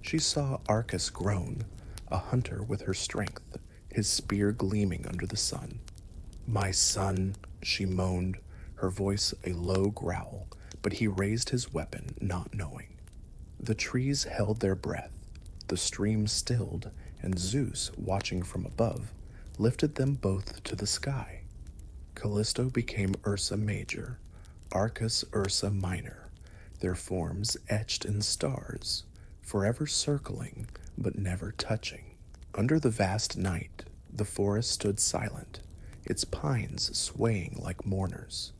She saw Arcus groan, a hunter with her strength, his spear gleaming under the sun. "My son," she moaned, her voice a low growl, but he raised his weapon, not knowing. The trees held their breath, the stream stilled, and Zeus, watching from above, lifted them both to the sky. Callisto became Ursa Major, Arcus Ursa Minor, their forms etched in stars, forever circling but never touching. Under the vast night, the forest stood silent, its pines swaying like mourners.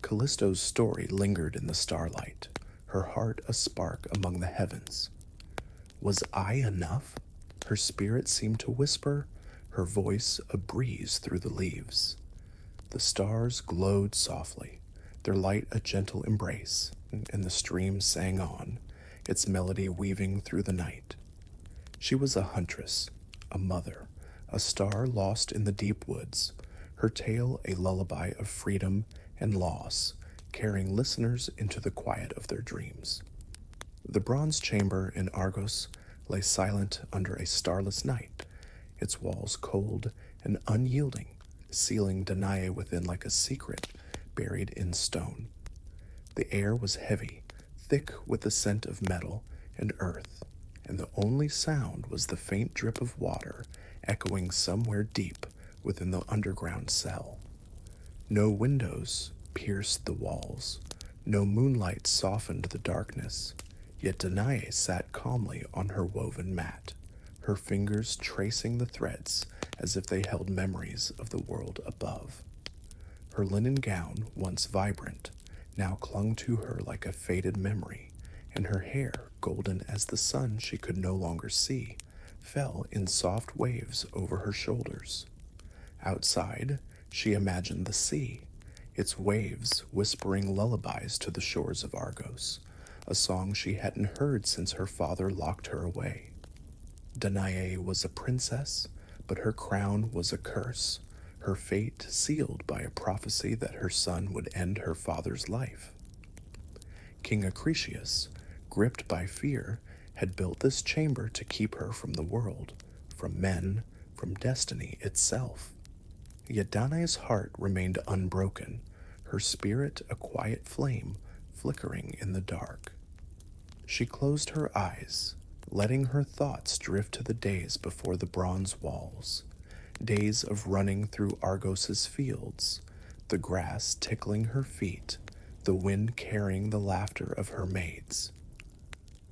Callisto's story lingered in the starlight, her heart a spark among the heavens. Was I enough? Her spirit seemed to whisper, her voice a breeze through the leaves. The stars glowed softly, their light a gentle embrace, and the stream sang on, its melody weaving through the night. She was a huntress, a mother, a star lost in the deep woods, her tale a lullaby of freedom and loss, carrying listeners into the quiet of their dreams. The bronze chamber in Argos lay silent under a starless night, its walls cold and unyielding, sealing Danae within like a secret buried in stone. The air was heavy, thick with the scent of metal and earth, and the only sound was the faint drip of water echoing somewhere deep within the underground cell. No windows pierced the walls, no moonlight softened the darkness, yet Danae sat calmly on her woven mat, her fingers tracing the threads as if they held memories of the world above. Her linen gown, once vibrant, now clung to her like a faded memory, and her hair, golden as the sun she could no longer see, fell in soft waves over her shoulders. Outside, she imagined the sea, its waves whispering lullabies to the shores of Argos, a song she hadn't heard since her father locked her away. Danae was a princess, but her crown was a curse, her fate sealed by a prophecy that her son would end her father's life. King Acrisius, gripped by fear, had built this chamber to keep her from the world, from men, from destiny itself. Yet Danae's heart remained unbroken, her spirit a quiet flame flickering in the dark. She closed her eyes, letting her thoughts drift to the days before the bronze walls, days of running through Argos's fields, the grass tickling her feet, the wind carrying the laughter of her maids.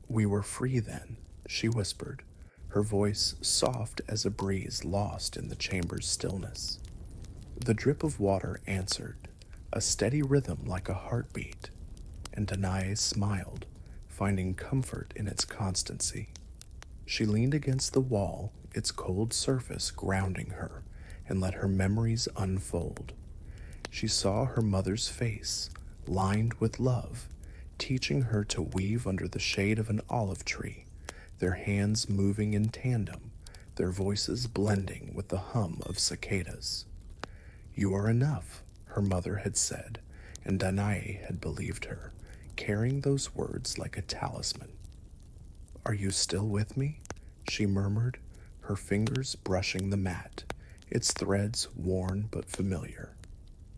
"We were free then," she whispered, her voice soft as a breeze lost in the chamber's stillness. The drip of water answered, a steady rhythm like a heartbeat, and Danae smiled, finding comfort in its constancy. She leaned against the wall, its cold surface grounding her, and let her memories unfold. She saw her mother's face, lined with love, teaching her to weave under the shade of an olive tree, their hands moving in tandem, their voices blending with the hum of cicadas. "You are enough," her mother had said, and Danae had believed her, carrying those words like a talisman. "Are you still with me?" she murmured, her fingers brushing the mat, its threads worn but familiar.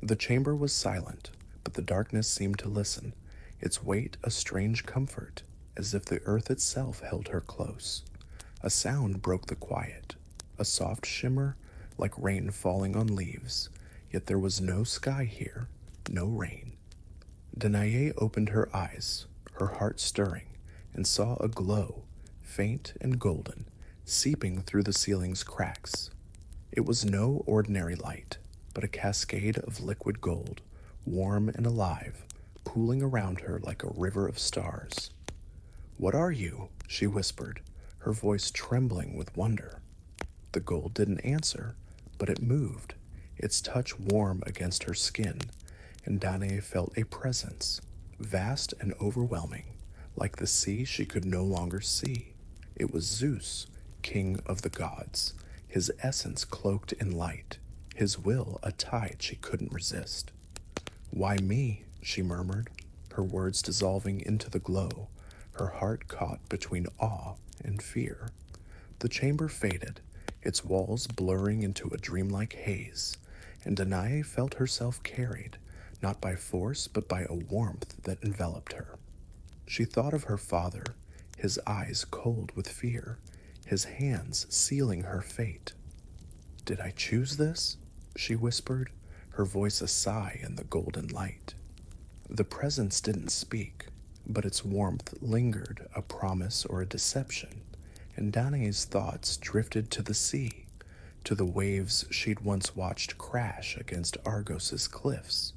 The chamber was silent, but the darkness seemed to listen, its weight a strange comfort, as if the earth itself held her close. A sound broke the quiet, a soft shimmer like rain falling on leaves, yet there was no sky here, no rain. Danae opened her eyes, her heart stirring, and saw a glow, faint and golden, seeping through the ceiling's cracks. It was no ordinary light, but a cascade of liquid gold, warm and alive, pooling around her like a river of stars. "What are you?" she whispered, her voice trembling with wonder. The gold didn't answer, but it moved, its touch warm against her skin, and Danae felt a presence, vast and overwhelming, like the sea she could no longer see. It was Zeus, king of the gods, his essence cloaked in light, his will a tide she couldn't resist. "Why me?" she murmured, her words dissolving into the glow, her heart caught between awe and fear. The chamber faded, its walls blurring into a dreamlike haze, and Danae felt herself carried, not by force but by a warmth that enveloped her. She thought of her father, his eyes cold with fear, his hands sealing her fate. "Did I choose this?" she whispered, her voice a sigh in the golden light. The presence didn't speak, but its warmth lingered, a promise or a deception, and Danae's thoughts drifted to the sea, to the waves she'd once watched crash against Argos's cliffs.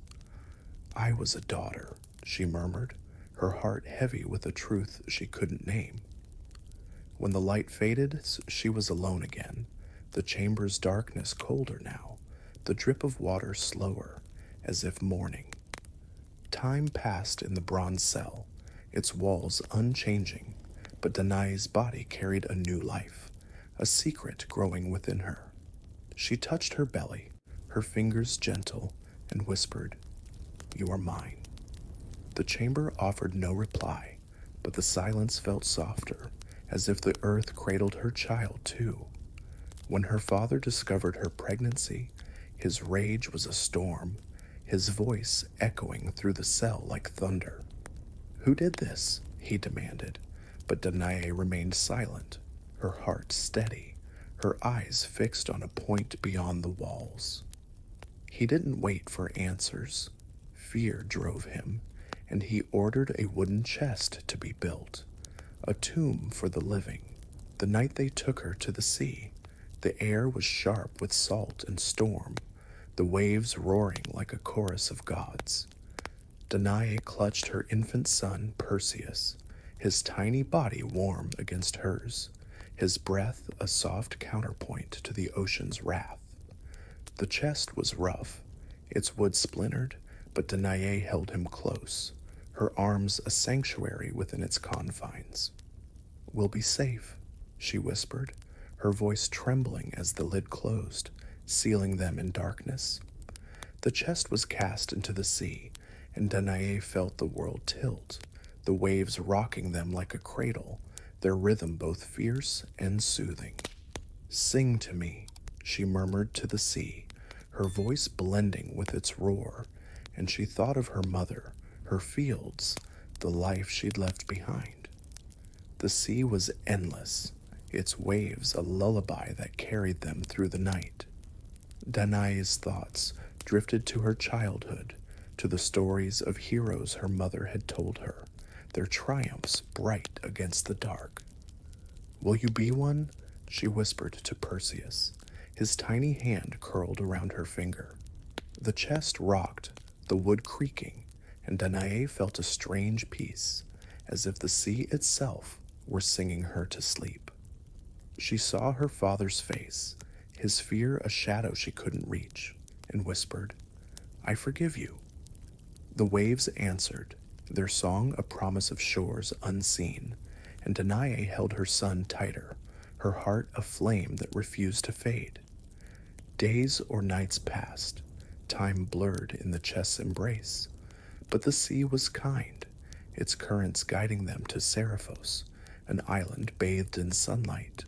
"I was a daughter," she murmured, her heart heavy with a truth she couldn't name. When the light faded, she was alone again, the chamber's darkness colder now, the drip of water slower, as if mourning. Time passed in the bronze cell, its walls unchanging, but Danae's body carried a new life, a secret growing within her. She touched her belly, her fingers gentle, and whispered, "You are mine." The chamber offered no reply, but the silence felt softer, as if the earth cradled her child too. When her father discovered her pregnancy, his rage was a storm, his voice echoing through the cell like thunder. Who did this? He demanded, but Danae remained silent, her heart steady, her eyes fixed on a point beyond the walls. He didn't wait for answers. Fear drove him, and he ordered a wooden chest to be built, a tomb for the living. The night they took her to the sea, the air was sharp with salt and storm, the waves roaring like a chorus of gods. Danae clutched her infant son, Perseus, his tiny body warm against hers, his breath a soft counterpoint to the ocean's wrath. The chest was rough, its wood splintered, but Danae held him close, her arms a sanctuary within its confines. "We'll be safe," she whispered, her voice trembling as the lid closed, sealing them in darkness. The chest was cast into the sea, and Danae felt the world tilt, the waves rocking them like a cradle, their rhythm both fierce and soothing. "Sing to me," she murmured to the sea, her voice blending with its roar, and she thought of her mother, her fields, the life she'd left behind. The sea was endless, its waves a lullaby that carried them through the night. Danae's thoughts drifted to her childhood, to the stories of heroes her mother had told her, their triumphs bright against the dark. "Will you be one?" she whispered to Perseus, his tiny hand curled around her finger. The chest rocked, the wood creaking, and Danae felt a strange peace, as if the sea itself were singing her to sleep. She saw her father's face, his fear a shadow she couldn't reach, and whispered, "I forgive you." The waves answered, their song a promise of shores unseen, and Danae held her son tighter, her heart a flame that refused to fade. Days or nights passed, time blurred in the chest's embrace, but the sea was kind, its currents guiding them to Seriphos, an island bathed in sunlight.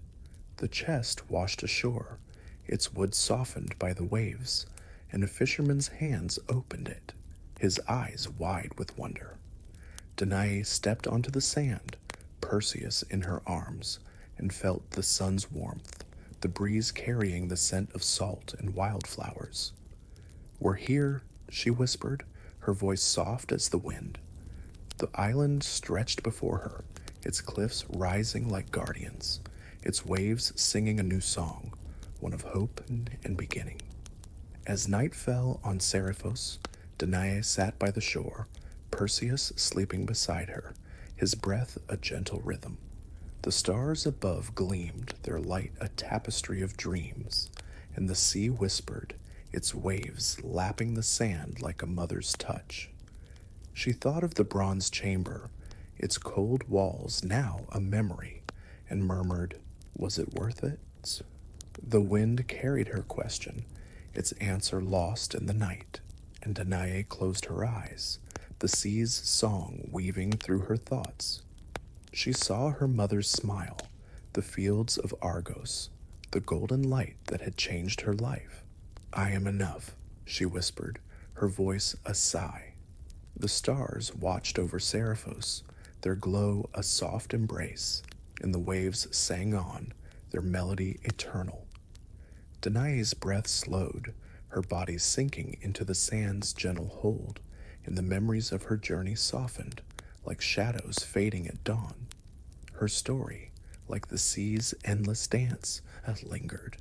The chest washed ashore, its wood softened by the waves, and a fisherman's hands opened it, his eyes wide with wonder. Danae stepped onto the sand, Perseus in her arms, and felt the sun's warmth, the breeze carrying the scent of salt and wildflowers. "We're here," she whispered, her voice soft as the wind. The island stretched before her, its cliffs rising like guardians, its waves singing a new song, one of hope and beginning. As night fell on Seriphos, Danae sat by the shore, Perseus sleeping beside her, his breath a gentle rhythm. The stars above gleamed, their light a tapestry of dreams, and the sea whispered, its waves lapping the sand like a mother's touch. She thought of the bronze chamber, its cold walls now a memory, and murmured, "Was it worth it?" The wind carried her question, its answer lost in the night, and Danae closed her eyes, the sea's song weaving through her thoughts. She saw her mother's smile, the fields of Argos, the golden light that had changed her life. "I am enough," she whispered, her voice a sigh. The stars watched over Seriphos, their glow a soft embrace, and the waves sang on, their melody eternal. Danae's breath slowed, her body sinking into the sand's gentle hold, and the memories of her journey softened, like shadows fading at dawn. Her story, like the sea's endless dance, lingered,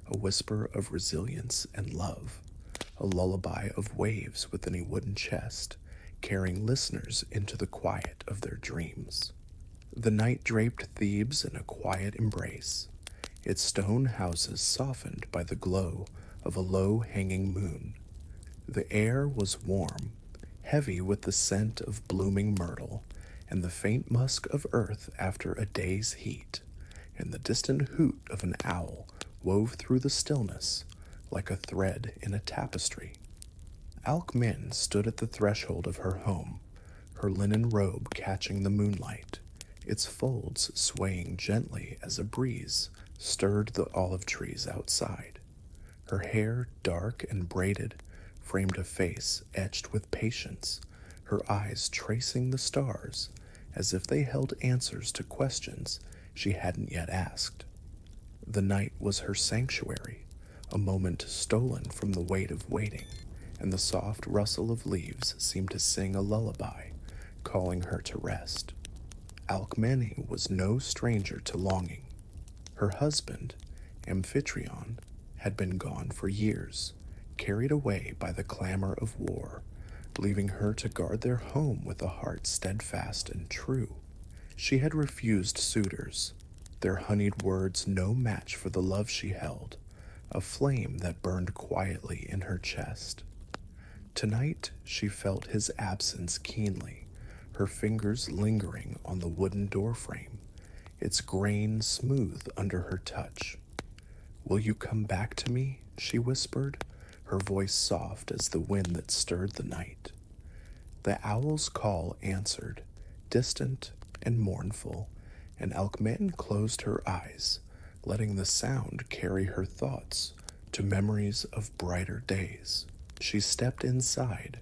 a whisper of resilience and love, a lullaby of waves within a wooden chest, carrying listeners into the quiet of their dreams. The night draped Thebes in a quiet embrace, its stone houses softened by the glow of a low-hanging moon. The air was warm, heavy with the scent of blooming myrtle, and the faint musk of earth after a day's heat, and the distant hoot of an owl wove through the stillness like a thread in a tapestry. Alcmin stood at the threshold of her home, her linen robe catching the moonlight, its folds swaying gently as a breeze stirred the olive trees outside. Her hair, dark and braided, framed a face etched with patience, her eyes tracing the stars as if they held answers to questions she hadn't yet asked. The night was her sanctuary, a moment stolen from the weight of waiting, and the soft rustle of leaves seemed to sing a lullaby, calling her to rest. Alcmene was no stranger to longing. Her husband, Amphitryon, had been gone for years, carried away by the clamor of war, leaving her to guard their home with a heart steadfast and true. She had refused suitors, their honeyed words no match for the love she held, a flame that burned quietly in her chest. Tonight she felt his absence keenly, her fingers lingering on the wooden doorframe, its grain smooth under her touch. "Will you come back to me?" she whispered, her voice soft as the wind that stirred the night. The owl's call answered, distant and mournful, and Alcmene closed her eyes, letting the sound carry her thoughts to memories of brighter days. She stepped inside,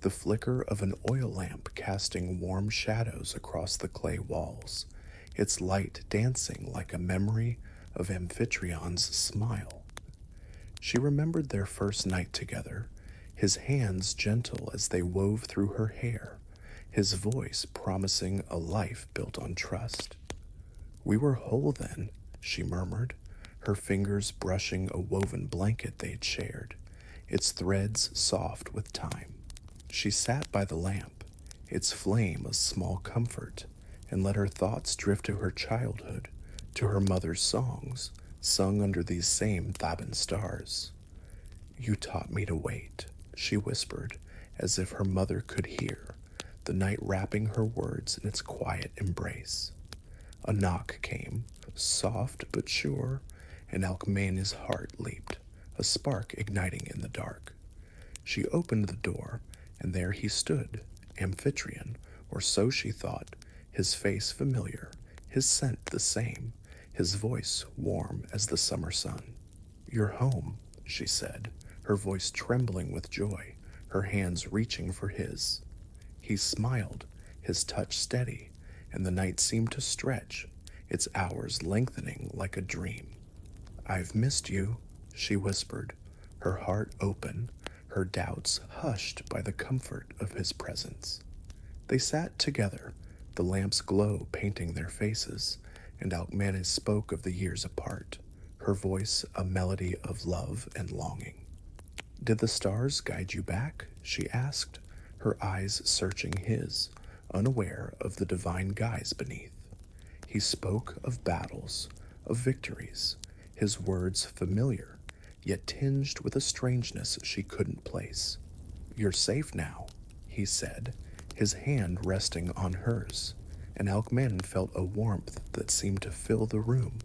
the flicker of an oil lamp casting warm shadows across the clay walls, its light dancing like a memory of Amphitryon's smile. She remembered their first night together, his hands gentle as they wove through her hair, his voice promising a life built on trust. "We were whole then," she murmured, her fingers brushing a woven blanket they'd shared, its threads soft with time. She sat by the lamp, its flame a small comfort, and let her thoughts drift to her childhood, to her mother's songs, sung under these same Theban stars. "You taught me to wait," she whispered, as if her mother could hear, the night wrapping her words in its quiet embrace. A knock came, soft but sure, and Alcmene's heart leaped, a spark igniting in the dark. She opened the door, and there he stood, Amphitryon, or so she thought, his face familiar, his scent the same, his voice warm as the summer sun. "You're home," she said, her voice trembling with joy, her hands reaching for his. He smiled, his touch steady, and the night seemed to stretch, its hours lengthening like a dream. "I've missed you," she whispered, her heart open, her doubts hushed by the comfort of his presence. They sat together, the lamp's glow painting their faces, and Alcmene spoke of the years apart, her voice a melody of love and longing. "Did the stars guide you back?" she asked, her eyes searching his, unaware of the divine guise beneath. He spoke of battles, of victories, his words familiar, yet tinged with a strangeness she couldn't place. "You're safe now," he said, his hand resting on hers, and Alcmene felt a warmth that seemed to fill the room,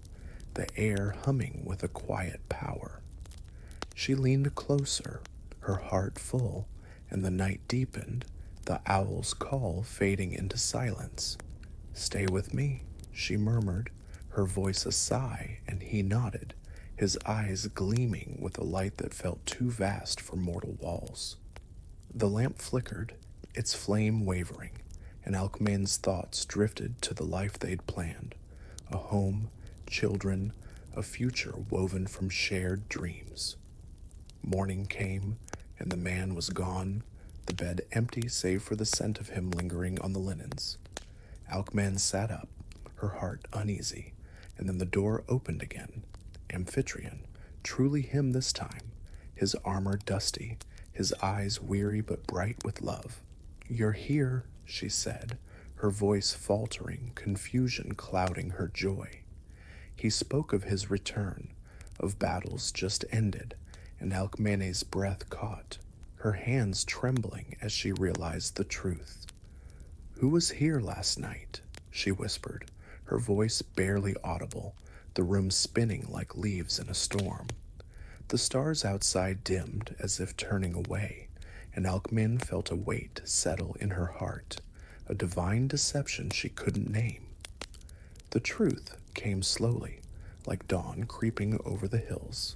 the air humming with a quiet power. She leaned closer, her heart full, and the night deepened, the owl's call fading into silence. "Stay with me," she murmured, her voice a sigh, and he nodded, his eyes gleaming with a light that felt too vast for mortal walls. The lamp flickered, its flame wavering, and Alcmene's thoughts drifted to the life they'd planned, a home, children, a future woven from shared dreams. Morning came, and the man was gone, the bed empty save for the scent of him lingering on the linens. Alcmene sat up, her heart uneasy, and then the door opened again. Amphitryon, truly him this time, his armor dusty, his eyes weary but bright with love. "You're here," she said, her voice faltering, confusion clouding her joy. He spoke of his return, of battles just ended, and Alcmene's breath caught, her hands trembling as she realized the truth. "Who was here last night?" she whispered, her voice barely audible, the room spinning like leaves in a storm. The stars outside dimmed as if turning away, and Alcmene felt a weight settle in her heart, a divine deception she couldn't name. The truth came slowly, like dawn creeping over the hills.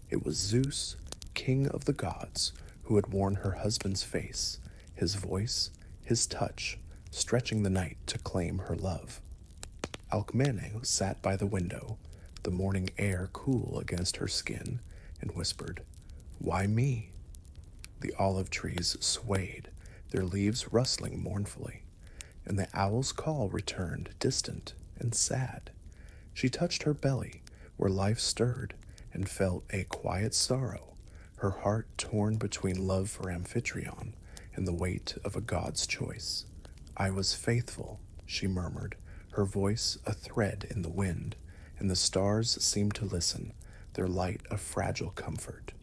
It was Zeus, king of the gods, who had worn her husband's face, his voice, his touch, stretching the night to claim her love. Alcmene sat by the window, the morning air cool against her skin, and whispered, "Why me?" The olive trees swayed, their leaves rustling mournfully, and the owl's call returned distant and sad. She touched her belly, where life stirred, and felt a quiet sorrow, her heart torn between love for Amphitryon and the weight of a god's choice. "I was faithful," she murmured, her voice a thread in the wind, and the stars seemed to listen, their light a fragile comfort.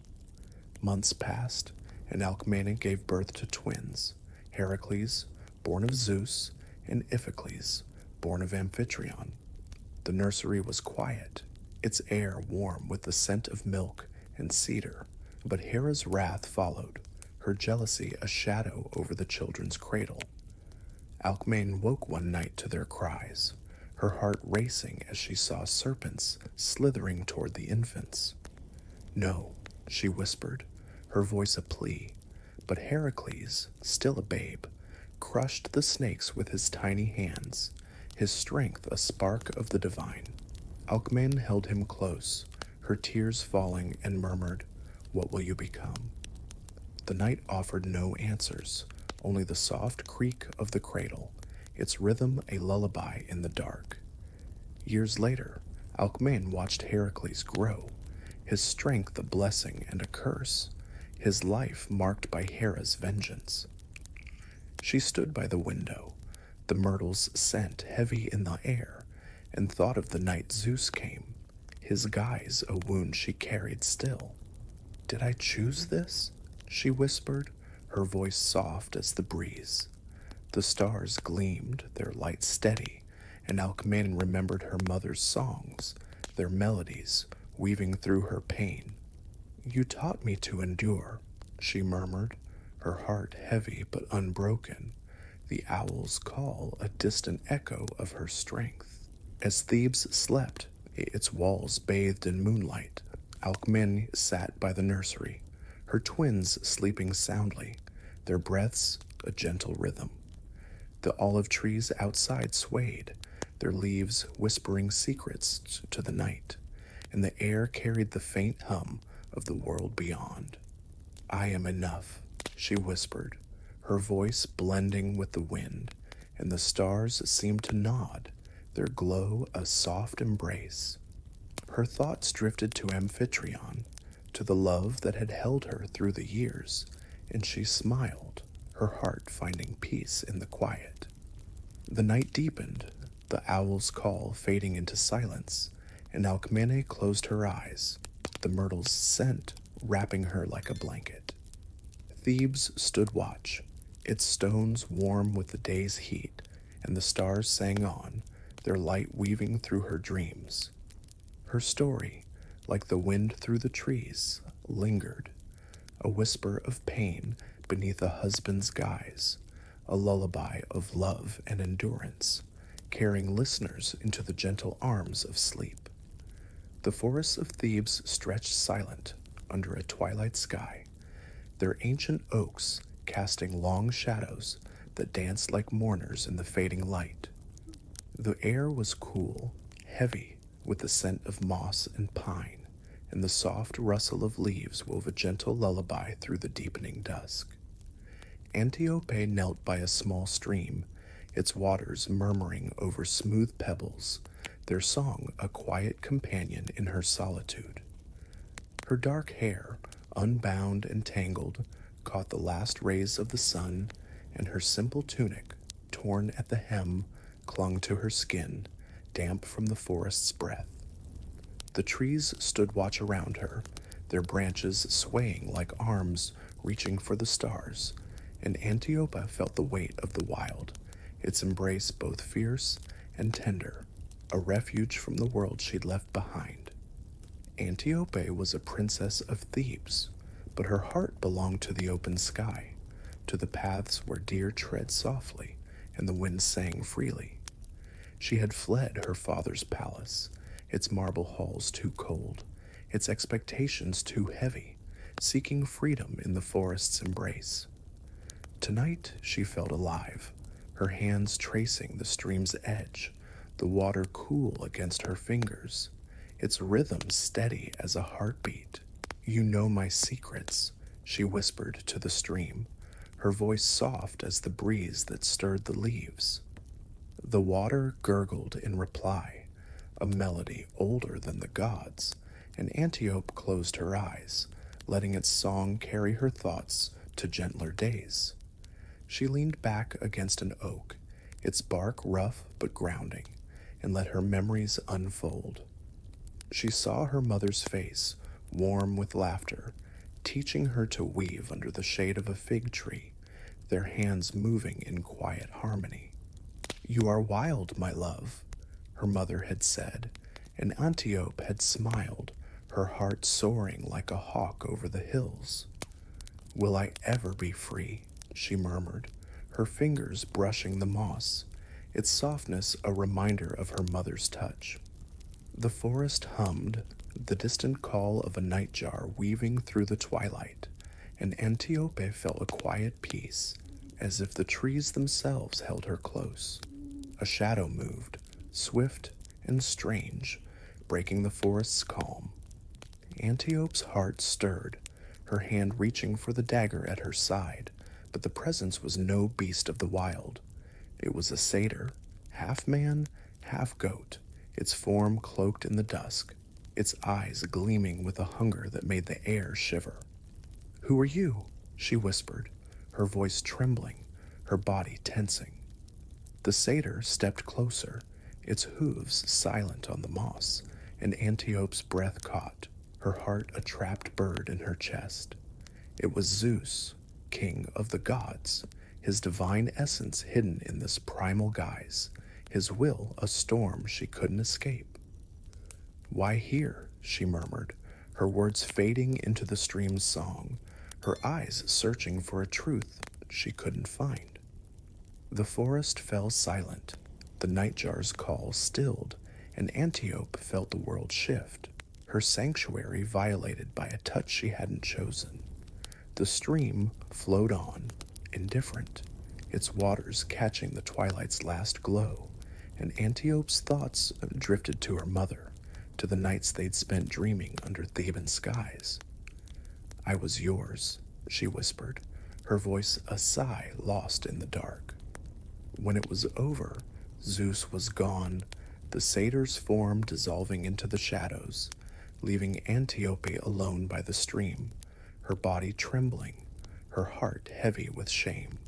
Months passed, and Alcmene gave birth to twins, Heracles, born of Zeus, and Iphicles, born of Amphitryon. The nursery was quiet, its air warm with the scent of milk and cedar, but Hera's wrath followed, her jealousy a shadow over the children's cradle. Alcmene woke one night to their cries, her heart racing as she saw serpents slithering toward the infants. "No," she whispered, her voice a plea, but Heracles, still a babe, crushed the snakes with his tiny hands, his strength a spark of the divine. Alcmene held him close, her tears falling, and murmured, "What will you become?" The night offered no answers, only the soft creak of the cradle, its rhythm a lullaby in the dark. Years later, Alcmene watched Heracles grow, his strength a blessing and a curse, his life marked by Hera's vengeance. She stood by the window, the myrtle's scent heavy in the air, and thought of the night Zeus came, his guise a wound she carried still. "Did I choose this?" she whispered, her voice soft as the breeze. The stars gleamed, their light steady, and Alcmene remembered her mother's songs, their melodies weaving through her pain. "You taught me to endure," she murmured, her heart heavy but unbroken, the owl's call a distant echo of her strength. As Thebes slept, its walls bathed in moonlight, Alcmene sat by the nursery, her twins sleeping soundly, their breaths a gentle rhythm. The olive trees outside swayed, their leaves whispering secrets to the night, and the air carried the faint hum of the world beyond. "I am enough," she whispered, her voice blending with the wind, and the stars seemed to nod, their glow a soft embrace. Her thoughts drifted to Amphitryon, to the love that had held her through the years, and she smiled, her heart finding peace in the quiet. The night deepened, the owl's call fading into silence, and Alcmene closed her eyes, the myrtle's scent wrapping her like a blanket. Thebes stood watch, its stones warm with the day's heat, and the stars sang on, their light weaving through her dreams. Her story, like the wind through the trees, lingered, a whisper of pain beneath a husband's guise, a lullaby of love and endurance, carrying listeners into the gentle arms of sleep. The forests of Thebes stretched silent under a twilight sky, their ancient oaks casting long shadows that danced like mourners in the fading light. The air was cool, heavy with the scent of moss and pine, and the soft rustle of leaves wove a gentle lullaby through the deepening dusk. Antiope knelt by a small stream, its waters murmuring over smooth pebbles, their song a quiet companion in her solitude. Her dark hair, unbound and tangled, caught the last rays of the sun, and her simple tunic, torn at the hem, clung to her skin, damp from the forest's breath. The trees stood watch around her, their branches swaying like arms reaching for the stars, and Antiope felt the weight of the wild, its embrace both fierce and tender, a refuge from the world she'd left behind. Antiope was a princess of Thebes, but her heart belonged to the open sky, to the paths where deer tread softly and the wind sang freely. She had fled her father's palace, its marble halls too cold, its expectations too heavy, seeking freedom in the forest's embrace. Tonight she felt alive, her hands tracing the stream's edge, the water cool against her fingers, its rhythm steady as a heartbeat. "You know my secrets," she whispered to the stream, her voice soft as the breeze that stirred the leaves. The water gurgled in reply, a melody older than the gods, and Antiope closed her eyes, letting its song carry her thoughts to gentler days. She leaned back against an oak, its bark rough but grounding, and let her memories unfold. She saw her mother's face, warm with laughter, teaching her to weave under the shade of a fig tree, their hands moving in quiet harmony. "You are wild, my love," her mother had said, and Antiope had smiled, her heart soaring like a hawk over the hills. "Will I ever be free?" she murmured, her fingers brushing the moss, its softness a reminder of her mother's touch. The forest hummed, the distant call of a nightjar weaving through the twilight, and Antiope felt a quiet peace, as if the trees themselves held her close. A shadow moved, swift and strange, breaking the forest's calm. Antiope's heart stirred, her hand reaching for the dagger at her side, but the presence was no beast of the wild. It was a satyr, half man, half goat, its form cloaked in the dusk, its eyes gleaming with a hunger that made the air shiver. "Who are you?" she whispered, her voice trembling, her body tensing. The satyr stepped closer, its hooves silent on the moss, and Antiope's breath caught, her heart a trapped bird in her chest. It was Zeus, king of the gods, his divine essence hidden in this primal guise, his will a storm she couldn't escape. "Why here?" she murmured, her words fading into the stream's song, her eyes searching for a truth she couldn't find. The forest fell silent, the nightjar's call stilled, and Antiope felt the world shift, her sanctuary violated by a touch she hadn't chosen. The stream flowed on, indifferent, its waters catching the twilight's last glow, and Antiope's thoughts drifted to her mother, to the nights they'd spent dreaming under Theban skies. "I was yours," she whispered, her voice a sigh lost in the dark. When it was over, Zeus was gone, the satyr's form dissolving into the shadows, leaving Antiope alone by the stream, her body trembling, her heart heavy with shame.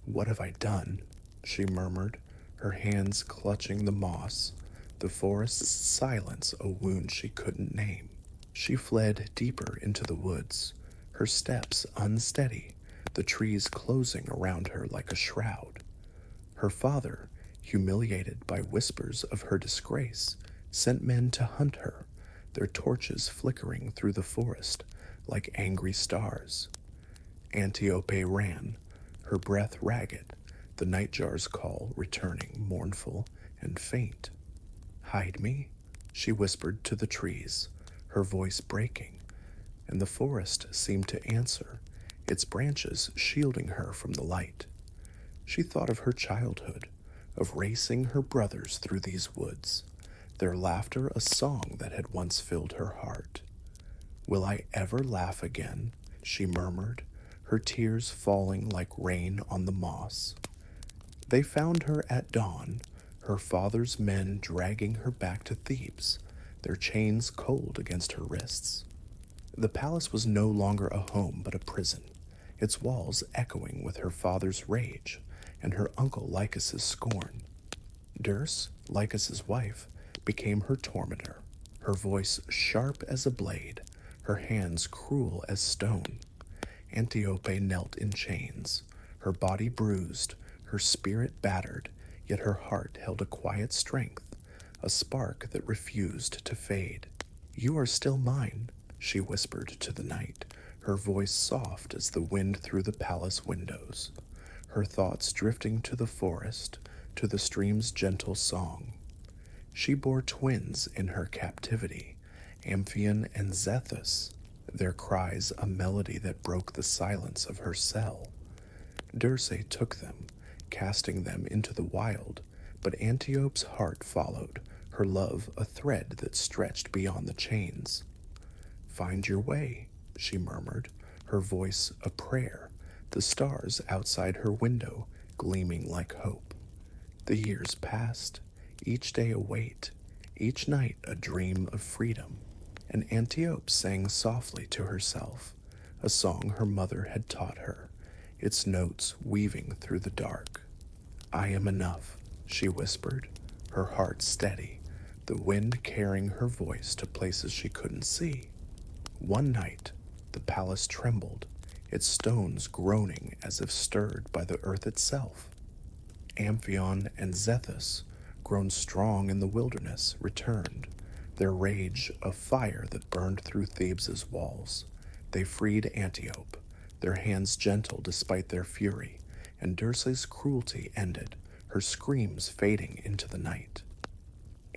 "What have I done?" she murmured, her hands clutching the moss, the forest's silence a wound she couldn't name. She fled deeper into the woods, her steps unsteady, the trees closing around her like a shroud. Her father, humiliated by whispers of her disgrace, sent men to hunt her, their torches flickering through the forest like angry stars. Antiope ran, her breath ragged, the nightjar's call returning mournful and faint. "Hide me," she whispered to the trees, her voice breaking, and the forest seemed to answer, its branches shielding her from the light. She thought of her childhood, of racing her brothers through these woods, their laughter a song that had once filled her heart. "Will I ever laugh again?" she murmured, her tears falling like rain on the moss. They found her at dawn, her father's men dragging her back to Thebes, their chains cold against her wrists. The palace was no longer a home but a prison, its walls echoing with her father's rage and her uncle Lycus's scorn. Dirce, Lycus's wife, became her tormentor, her voice sharp as a blade, her hands cruel as stone. Antiope knelt in chains, her body bruised, her spirit battered, yet her heart held a quiet strength, a spark that refused to fade. "You are still mine," she whispered to the night, her voice soft as the wind through the palace windows, her thoughts drifting to the forest, to the stream's gentle song. She bore twins in her captivity, Amphion and Zethus, their cries a melody that broke the silence of her cell. Dirce took them, casting them into the wild, but Antiope's heart followed, her love a thread that stretched beyond the chains. "Find your way," she murmured, her voice a prayer, the stars outside her window gleaming like hope. The years passed, each day a wait, each night a dream of freedom, and Antiope sang softly to herself, a song her mother had taught her, its notes weaving through the dark. "I am enough," she whispered, her heart steady, the wind carrying her voice to places she couldn't see. One night, the palace trembled, its stones groaning as if stirred by the earth itself. Amphion and Zethus, grown strong in the wilderness, returned, their rage a fire that burned through Thebes' walls. They freed Antiope, their hands gentle despite their fury, and Dirce's cruelty ended, her screams fading into the night.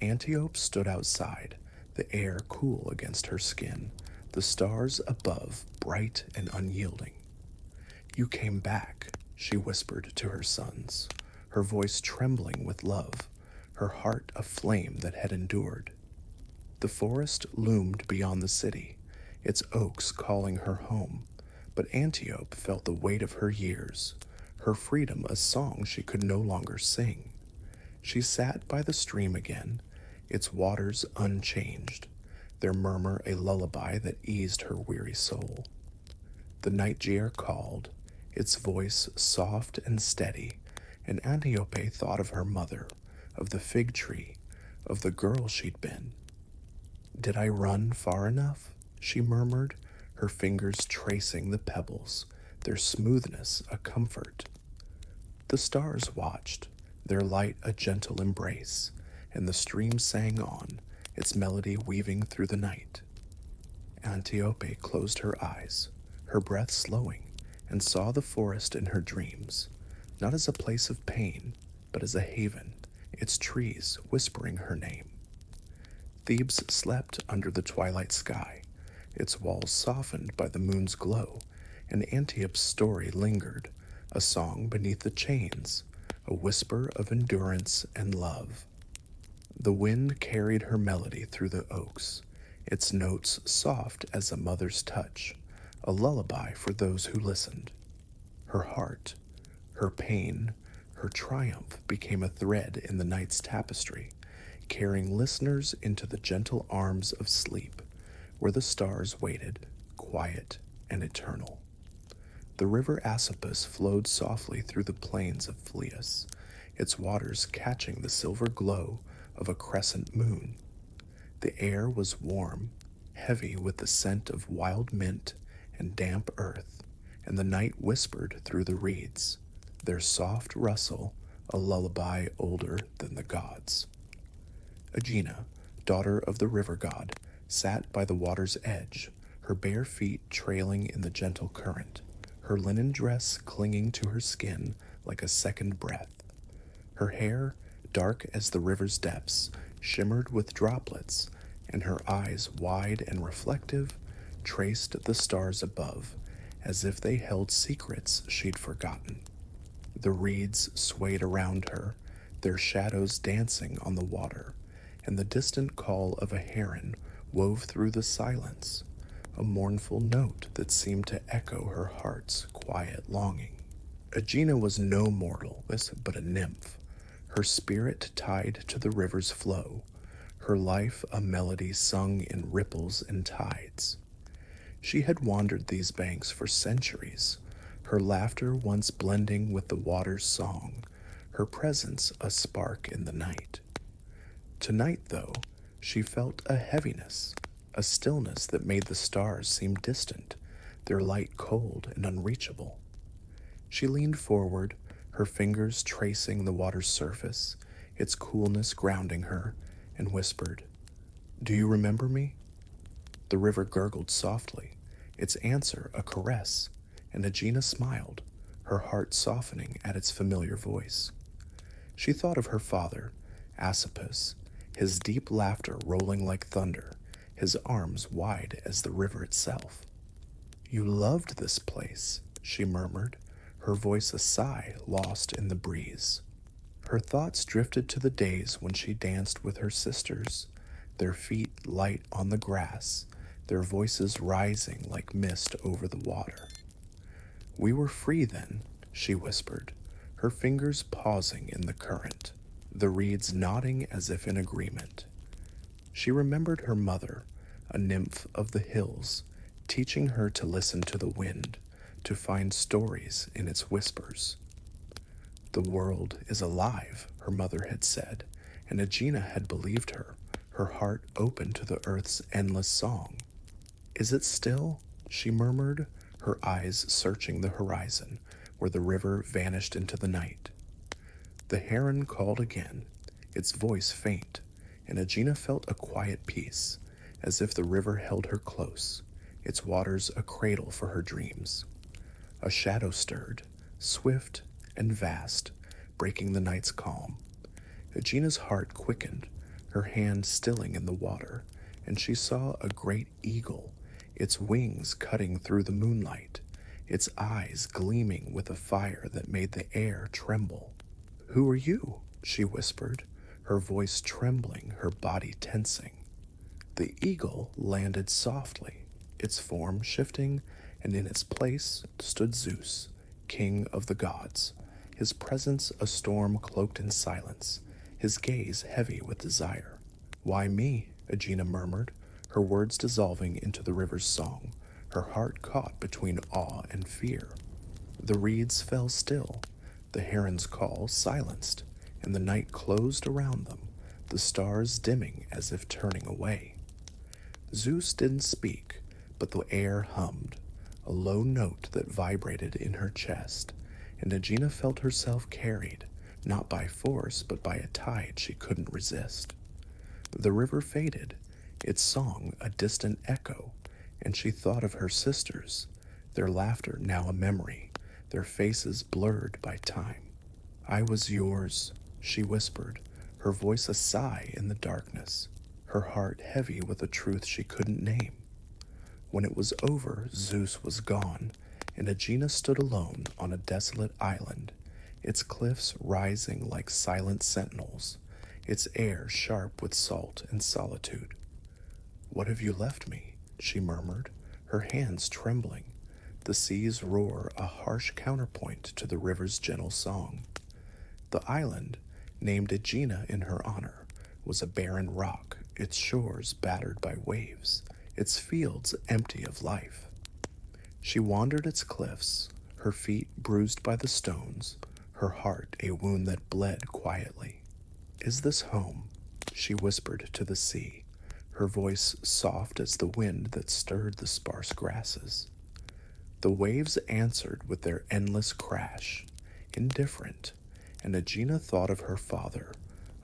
Antiope stood outside, the air cool against her skin, the stars above bright and unyielding. "You came back," she whispered to her sons, her voice trembling with love, her heart a flame that had endured. The forest loomed beyond the city, its oaks calling her home, but Antiope felt the weight of her years, her freedom a song she could no longer sing. She sat by the stream again, its waters unchanged, their murmur a lullaby that eased her weary soul. The night gyre called, its voice soft and steady, and Antiope thought of her mother, of the fig tree, of the girl she'd been. "Did I run far enough?" she murmured, her fingers tracing the pebbles, their smoothness a comfort. The stars watched, their light a gentle embrace, and the stream sang on, its melody weaving through the night. Antiope closed her eyes, her breath slowing, and saw the forest in her dreams, not as a place of pain, but as a haven, its trees whispering her name. Thebes slept under the twilight sky, its walls softened by the moon's glow, and Antiope's story lingered, a song beneath the chains, a whisper of endurance and love. The wind carried her melody through the oaks, its notes soft as a mother's touch, a lullaby for those who listened. Her heart, her pain, her triumph became a thread in the night's tapestry, carrying listeners into the gentle arms of sleep, where the stars waited, quiet and eternal. The river Asopus flowed softly through the plains of Phlius, its waters catching the silver glow of a crescent moon. The air was warm, heavy with the scent of wild mint and damp earth, and the night whispered through the reeds, their soft rustle a lullaby older than the gods. Aegina, daughter of the river god, sat by the water's edge, her bare feet trailing in the gentle current, her linen dress clinging to her skin like a second breath. Her hair, dark as the river's depths, shimmered with droplets, and her eyes, wide and reflective, traced the stars above, as if they held secrets she'd forgotten. The reeds swayed around her, their shadows dancing on the water, and the distant call of a heron wove through the silence, a mournful note that seemed to echo her heart's quiet longing. Aegina was no mortal, but a nymph, her spirit tied to the river's flow, her life a melody sung in ripples and tides. She had wandered these banks for centuries, her laughter once blending with the water's song, her presence a spark in the night. Tonight, though, she felt a heaviness, a stillness that made the stars seem distant, their light cold and unreachable. She leaned forward, her fingers tracing the water's surface, its coolness grounding her, and whispered, "Do you remember me?" The river gurgled softly, its answer a caress, and Aegina smiled, her heart softening at its familiar voice. She thought of her father, Asopus, his deep laughter rolling like thunder, his arms wide as the river itself. "You loved this place," she murmured, her voice a sigh lost in the breeze. Her thoughts drifted to the days when she danced with her sisters, their feet light on the grass, their voices rising like mist over the water. "We were free then," she whispered, her fingers pausing in the current, the reeds nodding as if in agreement. She remembered her mother, a nymph of the hills, teaching her to listen to the wind, to find stories in its whispers. "The world is alive," her mother had said, and Aegina had believed her, her heart open to the earth's endless song. "Is it still?" she murmured, her eyes searching the horizon, where the river vanished into the night. The heron called again, its voice faint, and Aegina felt a quiet peace, as if the river held her close, its waters a cradle for her dreams. A shadow stirred, swift and vast, breaking the night's calm. Aegina's heart quickened, her hand stilling in the water, and she saw a great eagle, its wings cutting through the moonlight, its eyes gleaming with a fire that made the air tremble. "Who are you?" she whispered, her voice trembling, her body tensing. The eagle landed softly, its form shifting, and in its place stood Zeus, king of the gods, his presence a storm cloaked in silence, his gaze heavy with desire. "Why me?" Aegina murmured, her words dissolving into the river's song, her heart caught between awe and fear. The reeds fell still, the heron's call silenced, and the night closed around them, the stars dimming as if turning away. Zeus didn't speak, but the air hummed, a low note that vibrated in her chest, and Aegina felt herself carried, not by force, but by a tide she couldn't resist. The river faded, its song a distant echo, and she thought of her sisters, their laughter now a memory, their faces blurred by time. "I was yours," she whispered, her voice a sigh in the darkness, her heart heavy with a truth she couldn't name. When it was over, Zeus was gone, and Aegina stood alone on a desolate island, its cliffs rising like silent sentinels, its air sharp with salt and solitude. "What have you left me?" she murmured, her hands trembling, the sea's roar a harsh counterpoint to the river's gentle song. The island, named Aegina in her honor, was a barren rock, its shores battered by waves, its fields empty of life. She wandered its cliffs, her feet bruised by the stones, her heart a wound that bled quietly. "Is this home?" she whispered to the sea, her voice soft as the wind that stirred the sparse grasses. The waves answered with their endless crash, indifferent, and Aegina thought of her father,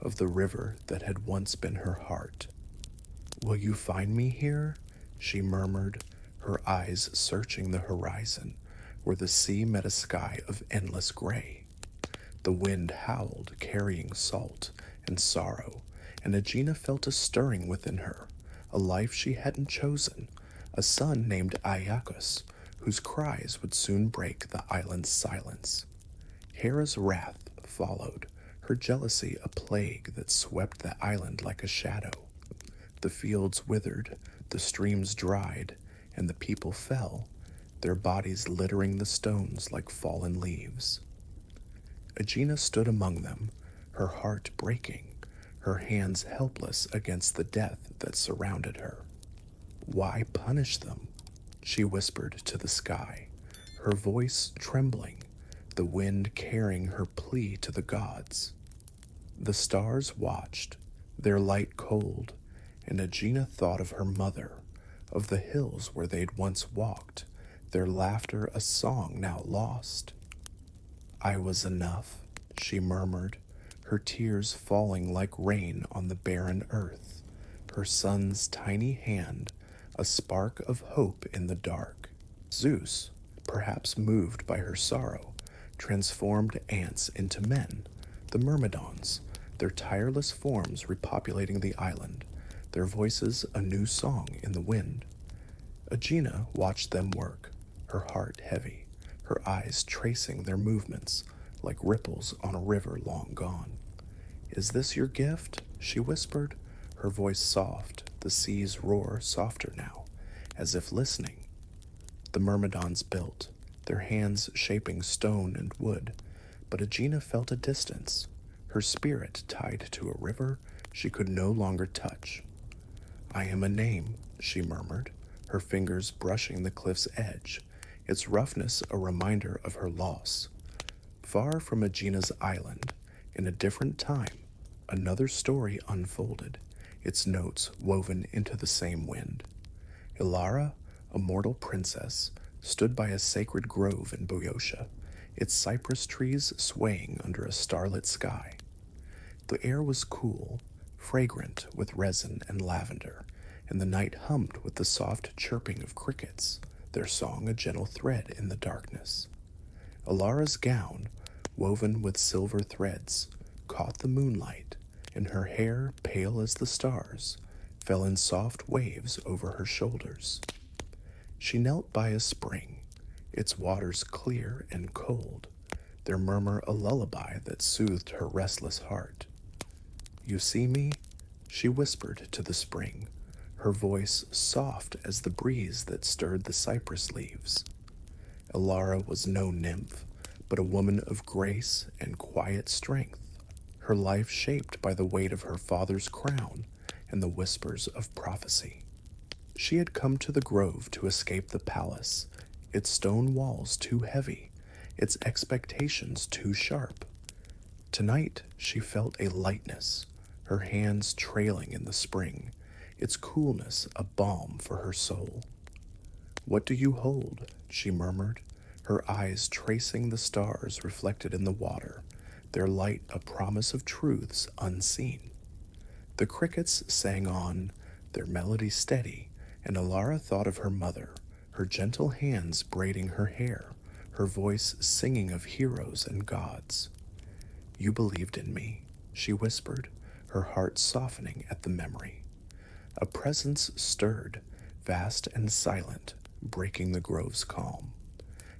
of the river that had once been her heart. "Will you find me here?" she murmured, her eyes searching the horizon, where the sea met a sky of endless gray. The wind howled, carrying salt and sorrow, and Aegina felt a stirring within her, a life she hadn't chosen, a son named Iacchus, whose cries would soon break the island's silence. Hera's wrath followed, her jealousy a plague that swept the island like a shadow. The fields withered, the streams dried, and the people fell, their bodies littering the stones like fallen leaves. Aegina stood among them, her heart breaking, her hands helpless against the death that surrounded her. "Why punish them?" she whispered to the sky, her voice trembling, the wind carrying her plea to the gods. The stars watched, their light cold, and Aegina thought of her mother, of the hills where they'd once walked, their laughter a song now lost. "I was enough," she murmured, her tears falling like rain on the barren earth, her son's tiny hand a spark of hope in the dark. Zeus, perhaps moved by her sorrow, transformed ants into men, the myrmidons, their tireless forms repopulating the island, their voices a new song in the wind. Aegina watched them work, her heart heavy, her eyes tracing their movements like ripples on a river long gone. "Is this your gift?" she whispered, her voice soft, the sea's roar softer now, as if listening. The myrmidons built, their hands shaping stone and wood, but Aegina felt a distance, her spirit tied to a river she could no longer touch. "I am a name," she murmured, her fingers brushing the cliff's edge, its roughness a reminder of her loss. Far from Aegina's island, in a different time, another story unfolded, its notes woven into the same wind. Ilara, a mortal princess, stood by a sacred grove in Boeotia, its cypress trees swaying under a starlit sky. The air was cool, fragrant with resin and lavender, and the night hummed with the soft chirping of crickets, their song a gentle thread in the darkness. Alara's gown, woven with silver threads, caught the moonlight, and her hair, pale as the stars, fell in soft waves over her shoulders. She knelt by a spring, its waters clear and cold, their murmur a lullaby that soothed her restless heart. "You see me?" she whispered to the spring, her voice soft as the breeze that stirred the cypress leaves. Ilara was no nymph, but a woman of grace and quiet strength, her life shaped by the weight of her father's crown and the whispers of prophecy. She had come to the grove to escape the palace, its stone walls too heavy, its expectations too sharp. Tonight she felt a lightness, her hands trailing in the spring, its coolness a balm for her soul. "What do you hold?" she murmured, her eyes tracing the stars reflected in the water, their light a promise of truths unseen. The crickets sang on, their melody steady, and Ilara thought of her mother, her gentle hands braiding her hair, her voice singing of heroes and gods. "You believed in me," she whispered, her heart softening at the memory. A presence stirred, vast and silent, breaking the grove's calm.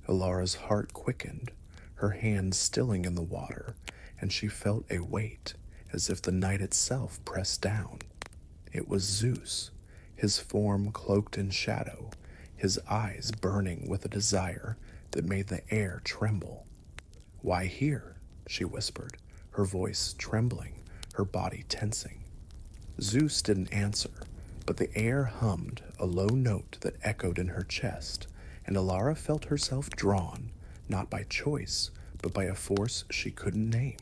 Ilara's heart quickened, her hands stilling in the water, and she felt a weight, as if the night itself pressed down. It was Zeus, his form cloaked in shadow, his eyes burning with a desire that made the air tremble. "Why here?" she whispered, her voice trembling, her body tensing. Zeus didn't answer, but the air hummed a low note that echoed in her chest, and Ilara felt herself drawn, not by choice, but by a force she couldn't name.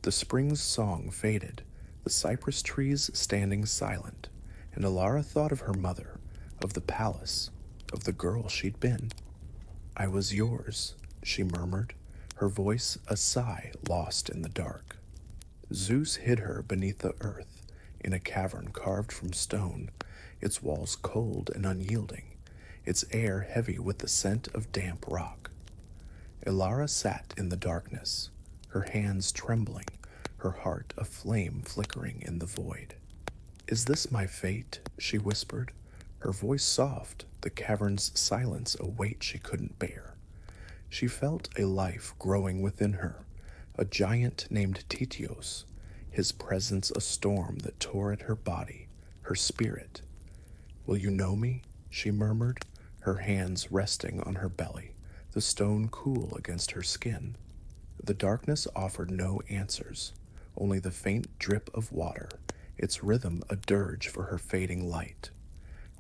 The spring's song faded, the cypress trees standing silent, and Ilara thought of her mother, of the palace, of the girl she'd been. "I was yours," she murmured, her voice a sigh lost in the dark. Zeus hid her beneath the earth, in a cavern carved from stone, its walls cold and unyielding, its air heavy with the scent of damp rock. Ilara sat in the darkness, her hands trembling, her heart a flame flickering in the void. "Is this my fate?" she whispered, her voice soft, the cavern's silence a weight she couldn't bear. She felt a life growing within her, a giant named Tityos, his presence a storm that tore at her body, her spirit. "Will you know me?" she murmured, her hands resting on her belly, the stone cool against her skin. The darkness offered no answers, only the faint drip of water, its rhythm a dirge for her fading light.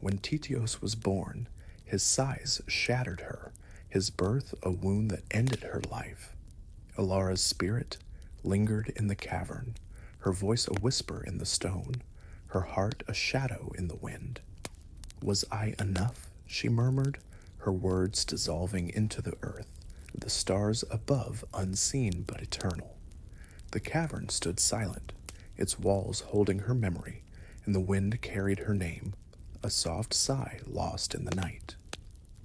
When Tityos was born, his sighs shattered her, his birth a wound that ended her life. Ilara's spirit lingered in the cavern, her voice a whisper in the stone, her heart a shadow in the wind. "Was I enough?" she murmured, her words dissolving into the earth, the stars above unseen but eternal. The cavern stood silent, its walls holding her memory, and the wind carried her name, a soft sigh lost in the night.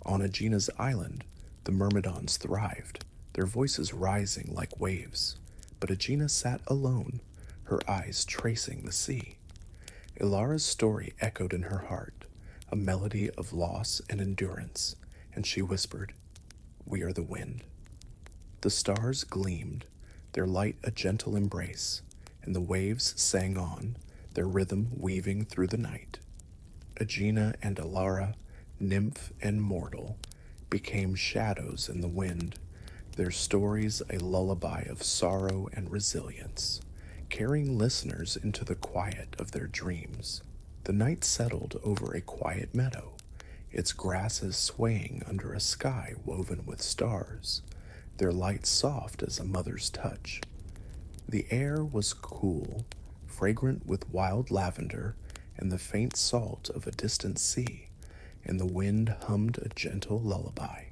On Aegina's island, the myrmidons thrived, their voices rising like waves, but Aegina sat alone, her eyes tracing the sea. Ilara's story echoed in her heart, a melody of loss and endurance, and she whispered, "We are the wind." The stars gleamed, their light a gentle embrace, and the waves sang on, their rhythm weaving through the night. Aegina and Ilara, nymph and mortal, became shadows in the wind, their stories a lullaby of sorrow and resilience, carrying listeners into the quiet of their dreams. The night settled over a quiet meadow, its grasses swaying under a sky woven with stars, their light soft as a mother's touch. The air was cool, fragrant with wild lavender and the faint salt of a distant sea, and the wind hummed a gentle lullaby,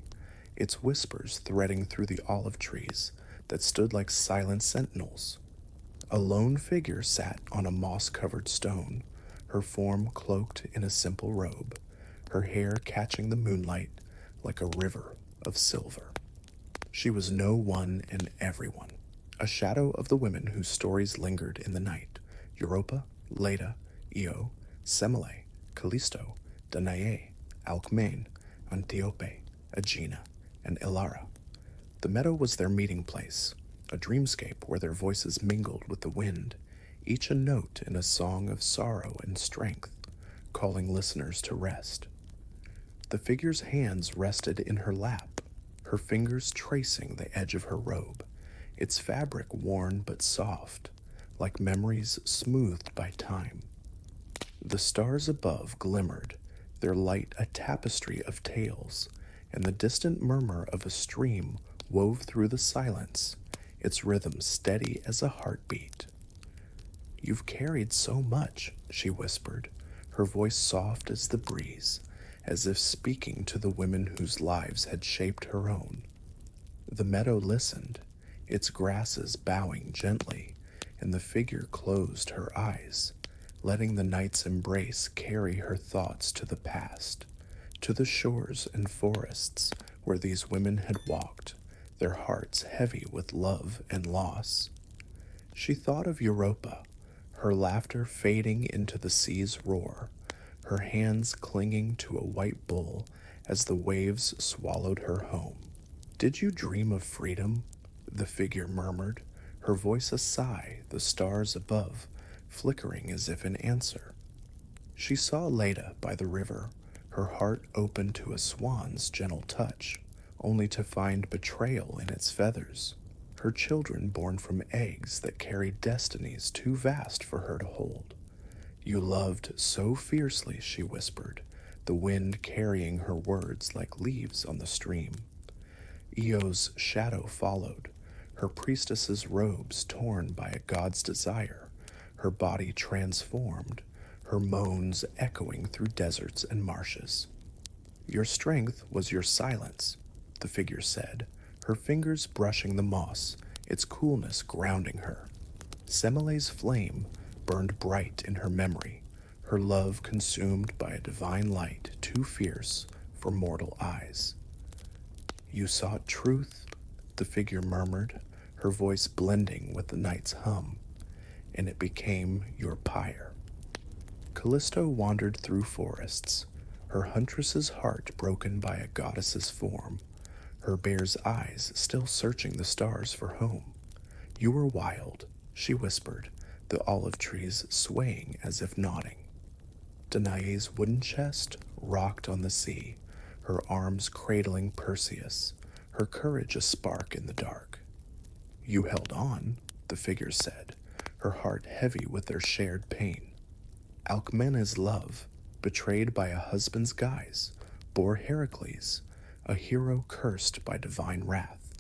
its whispers threading through the olive trees that stood like silent sentinels. A lone figure sat on a moss-covered stone, her form cloaked in a simple robe, her hair catching the moonlight like a river of silver. She was no one and everyone, a shadow of the women whose stories lingered in the night: Europa, Leda, Io, Semele, Callisto, Danae, Alcmene, Antiope, Aegina, and Ilara. The meadow was their meeting place, a dreamscape where their voices mingled with the wind, each a note in a song of sorrow and strength, calling listeners to rest. The figure's hands rested in her lap, her fingers tracing the edge of her robe, its fabric worn but soft, like memories smoothed by time. The stars above glimmered, their light a tapestry of tales, and the distant murmur of a stream wove through the silence, its rhythm steady as a heartbeat. "You've carried so much," she whispered, her voice soft as the breeze, as if speaking to the women whose lives had shaped her own. The meadow listened, its grasses bowing gently, and the figure closed her eyes, letting the night's embrace carry her thoughts to the past, to the shores and forests where these women had walked, their hearts heavy with love and loss. She thought of Europa, her laughter fading into the sea's roar, her hands clinging to a white bull as the waves swallowed her home. "Did you dream of freedom?" the figure murmured, her voice a sigh, the stars above flickering as if in answer. She saw Leda by the river, her heart open to a swan's gentle touch, only to find betrayal in its feathers. Her children born from eggs that carried destinies too vast for her to hold. "You loved so fiercely," she whispered, the wind carrying her words like leaves on the stream. Io's shadow followed, her priestess's robes torn by a god's desire, her body transformed, her moans echoing through deserts and marshes. "Your strength was your silence," the figure said, her fingers brushing the moss, its coolness grounding her. Semele's flame burned bright in her memory, her love consumed by a divine light too fierce for mortal eyes. "You sought truth," the figure murmured, her voice blending with the night's hum, "and it became your pyre." Callisto wandered through forests, her huntress's heart broken by a goddess's form, her bear's eyes still searching the stars for home. "You were wild," she whispered, the olive trees swaying as if nodding. Danae's wooden chest rocked on the sea, her arms cradling Perseus, her courage a spark in the dark. "You held on," the figure said, her heart heavy with their shared pain. "Alcmene's love, betrayed by a husband's guise, bore Heracles, a hero cursed by divine wrath."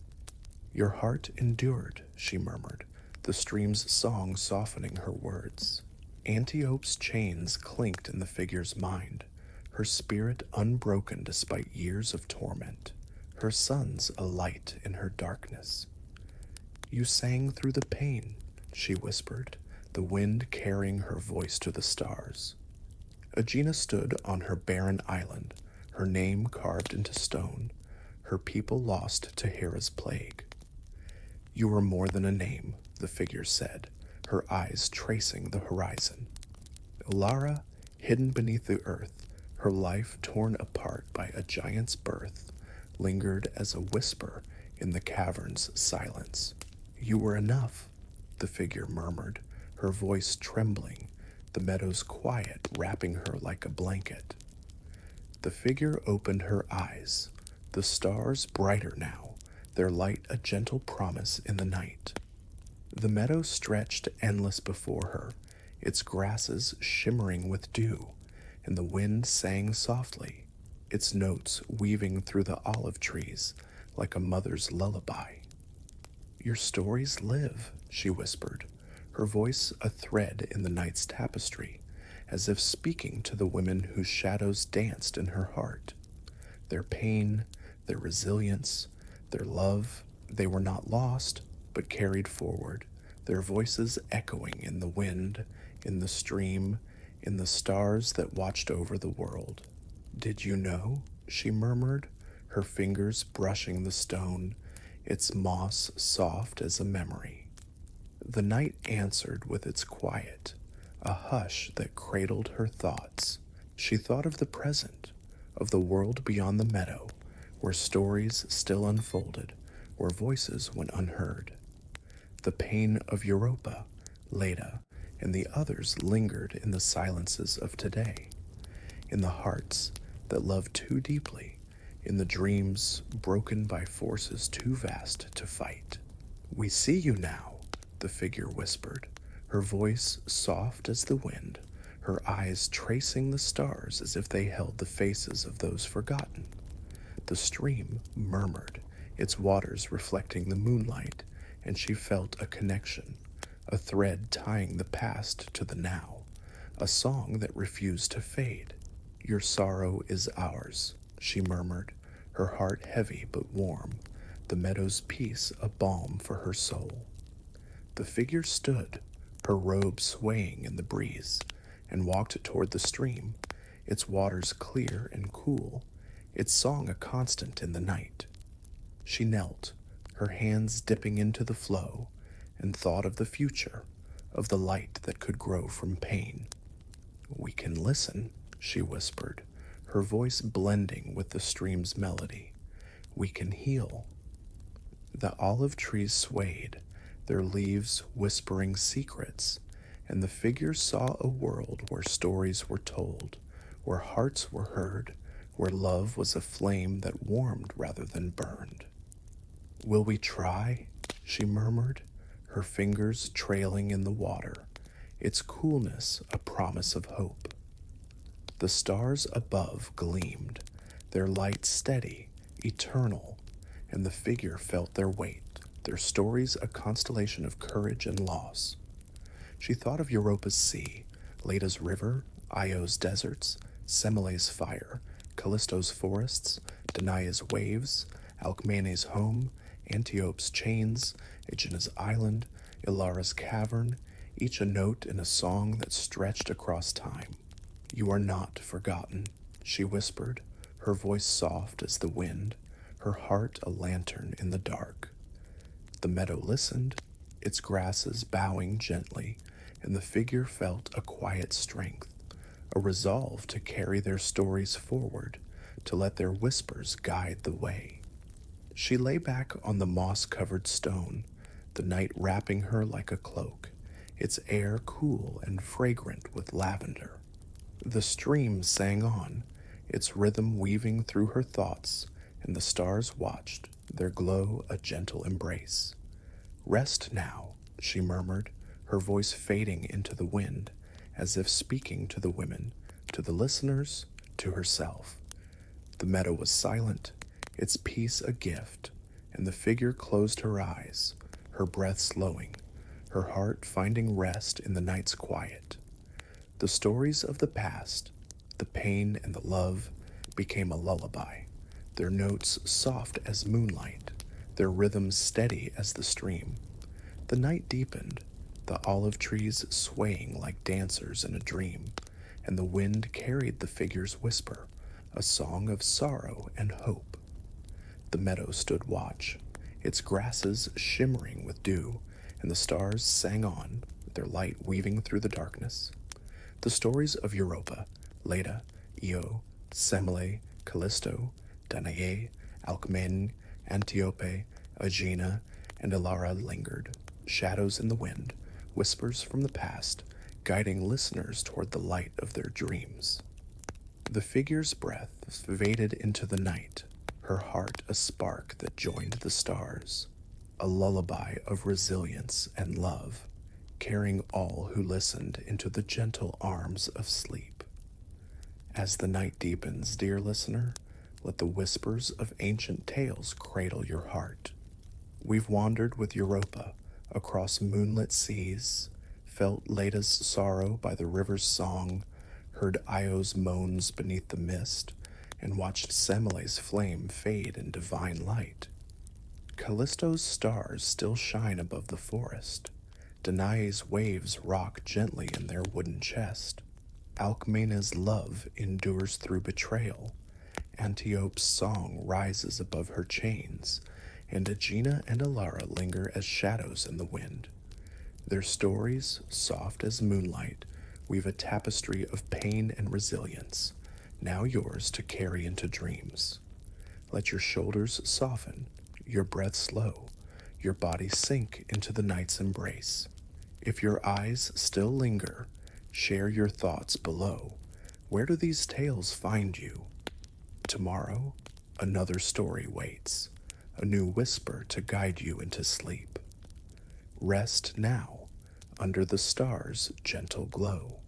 "Your heart endured," she murmured, the stream's song softening her words. Antiope's chains clinked in the figure's mind, her spirit unbroken despite years of torment, her sons a light in her darkness. "You sang through the pain," she whispered, the wind carrying her voice to the stars. Aegina stood on her barren island, her name carved into stone, her people lost to Hera's plague. "You are more than a name," the figure said, her eyes tracing the horizon. Ilara, hidden beneath the earth, her life torn apart by a giant's birth, lingered as a whisper in the cavern's silence. You were enough, the figure murmured, her voice trembling, the meadow's quiet wrapping her like a blanket. The figure opened her eyes, the stars brighter now, their light a gentle promise in the night. The meadow stretched endless before her, its grasses shimmering with dew, and the wind sang softly, its notes weaving through the olive trees like a mother's lullaby. Your stories live, she whispered, her voice a thread in the night's tapestry, as if speaking to the women whose shadows danced in her heart. Their pain, their resilience, their love, they were not lost, but carried forward, their voices echoing in the wind, in the stream, in the stars that watched over the world. Did you know? She murmured, her fingers brushing the stone, its moss soft as a memory. The night answered with its quiet, a hush that cradled her thoughts. She thought of the present, of the world beyond the meadow, where stories still unfolded, where voices went unheard. The pain of Europa, Leda, and the others lingered in the silences of today, in the hearts that loved too deeply, in the dreams broken by forces too vast to fight. We see you now, the figure whispered, her voice soft as the wind, her eyes tracing the stars as if they held the faces of those forgotten. The stream murmured, its waters reflecting the moonlight, and she felt a connection, a thread tying the past to the now, a song that refused to fade. Your sorrow is ours, she murmured, her heart heavy but warm, the meadow's peace a balm for her soul. The figure stood, her robe swaying in the breeze, and walked toward the stream, its waters clear and cool, its song a constant in the night. She knelt, her hands dipping into the flow, and thought of the future, of the light that could grow from pain. We can listen, she whispered, her voice blending with the stream's melody. We can heal. The olive trees swayed, their leaves whispering secrets, and the figure saw a world where stories were told, where hearts were heard, where love was a flame that warmed rather than burned. Will we try? She murmured, her fingers trailing in the water, its coolness a promise of hope. The stars above gleamed, their light steady, eternal, and the figure felt their weight, their stories a constellation of courage and loss. She thought of Europa's sea, Leda's river, Io's deserts, Semele's fire, Callisto's forests, Danae's waves, Alcmene's home, Antiope's chains, Aegena's island, Ilara's cavern, each a note in a song that stretched across time. You are not forgotten, she whispered, her voice soft as the wind, her heart a lantern in the dark. The meadow listened, its grasses bowing gently, and the figure felt a quiet strength, a resolve to carry their stories forward, to let their whispers guide the way. She lay back on the moss-covered stone, the night wrapping her like a cloak, its air cool and fragrant with lavender. The stream sang on, its rhythm weaving through her thoughts, and the stars watched, their glow a gentle embrace. Rest now, she murmured, her voice fading into the wind, as if speaking to the women, to the listeners, to herself. The meadow was silent, its peace a gift, and the figure closed her eyes, her breath slowing, her heart finding rest in the night's quiet. The stories of the past, the pain and the love, became a lullaby, their notes soft as moonlight, their rhythms steady as the stream. The night deepened, the olive trees swaying like dancers in a dream, and the wind carried the figure's whisper, a song of sorrow and hope. The meadow stood watch, its grasses shimmering with dew, and the stars sang on, their light weaving through the darkness. The stories of Europa, Leda, Io, Semele, Callisto, Danae, Alcmene, Antiope, Aegina, and Elara lingered, shadows in the wind, whispers from the past, guiding listeners toward the light of their dreams. The figure's breath faded into the night, her heart a spark that joined the stars, a lullaby of resilience and love, carrying all who listened into the gentle arms of sleep. As the night deepens, dear listener, let the whispers of ancient tales cradle your heart. We've wandered with Europa across moonlit seas, felt Leda's sorrow by the river's song, heard Io's moans beneath the mist, and watched Semele's flame fade in divine light. Callisto's stars still shine above the forest. Danae's waves rock gently in their wooden chest. Alcmena's love endures through betrayal. Antiope's song rises above her chains, and Aegina and Elara linger as shadows in the wind. Their stories, soft as moonlight, weave a tapestry of pain and resilience, now yours to carry into dreams. Let your shoulders soften, your breath slow, your body sink into the night's embrace. If your eyes still linger, share your thoughts below. Where do these tales find you? Tomorrow, another story waits, a new whisper to guide you into sleep. Rest now, under the stars' gentle glow.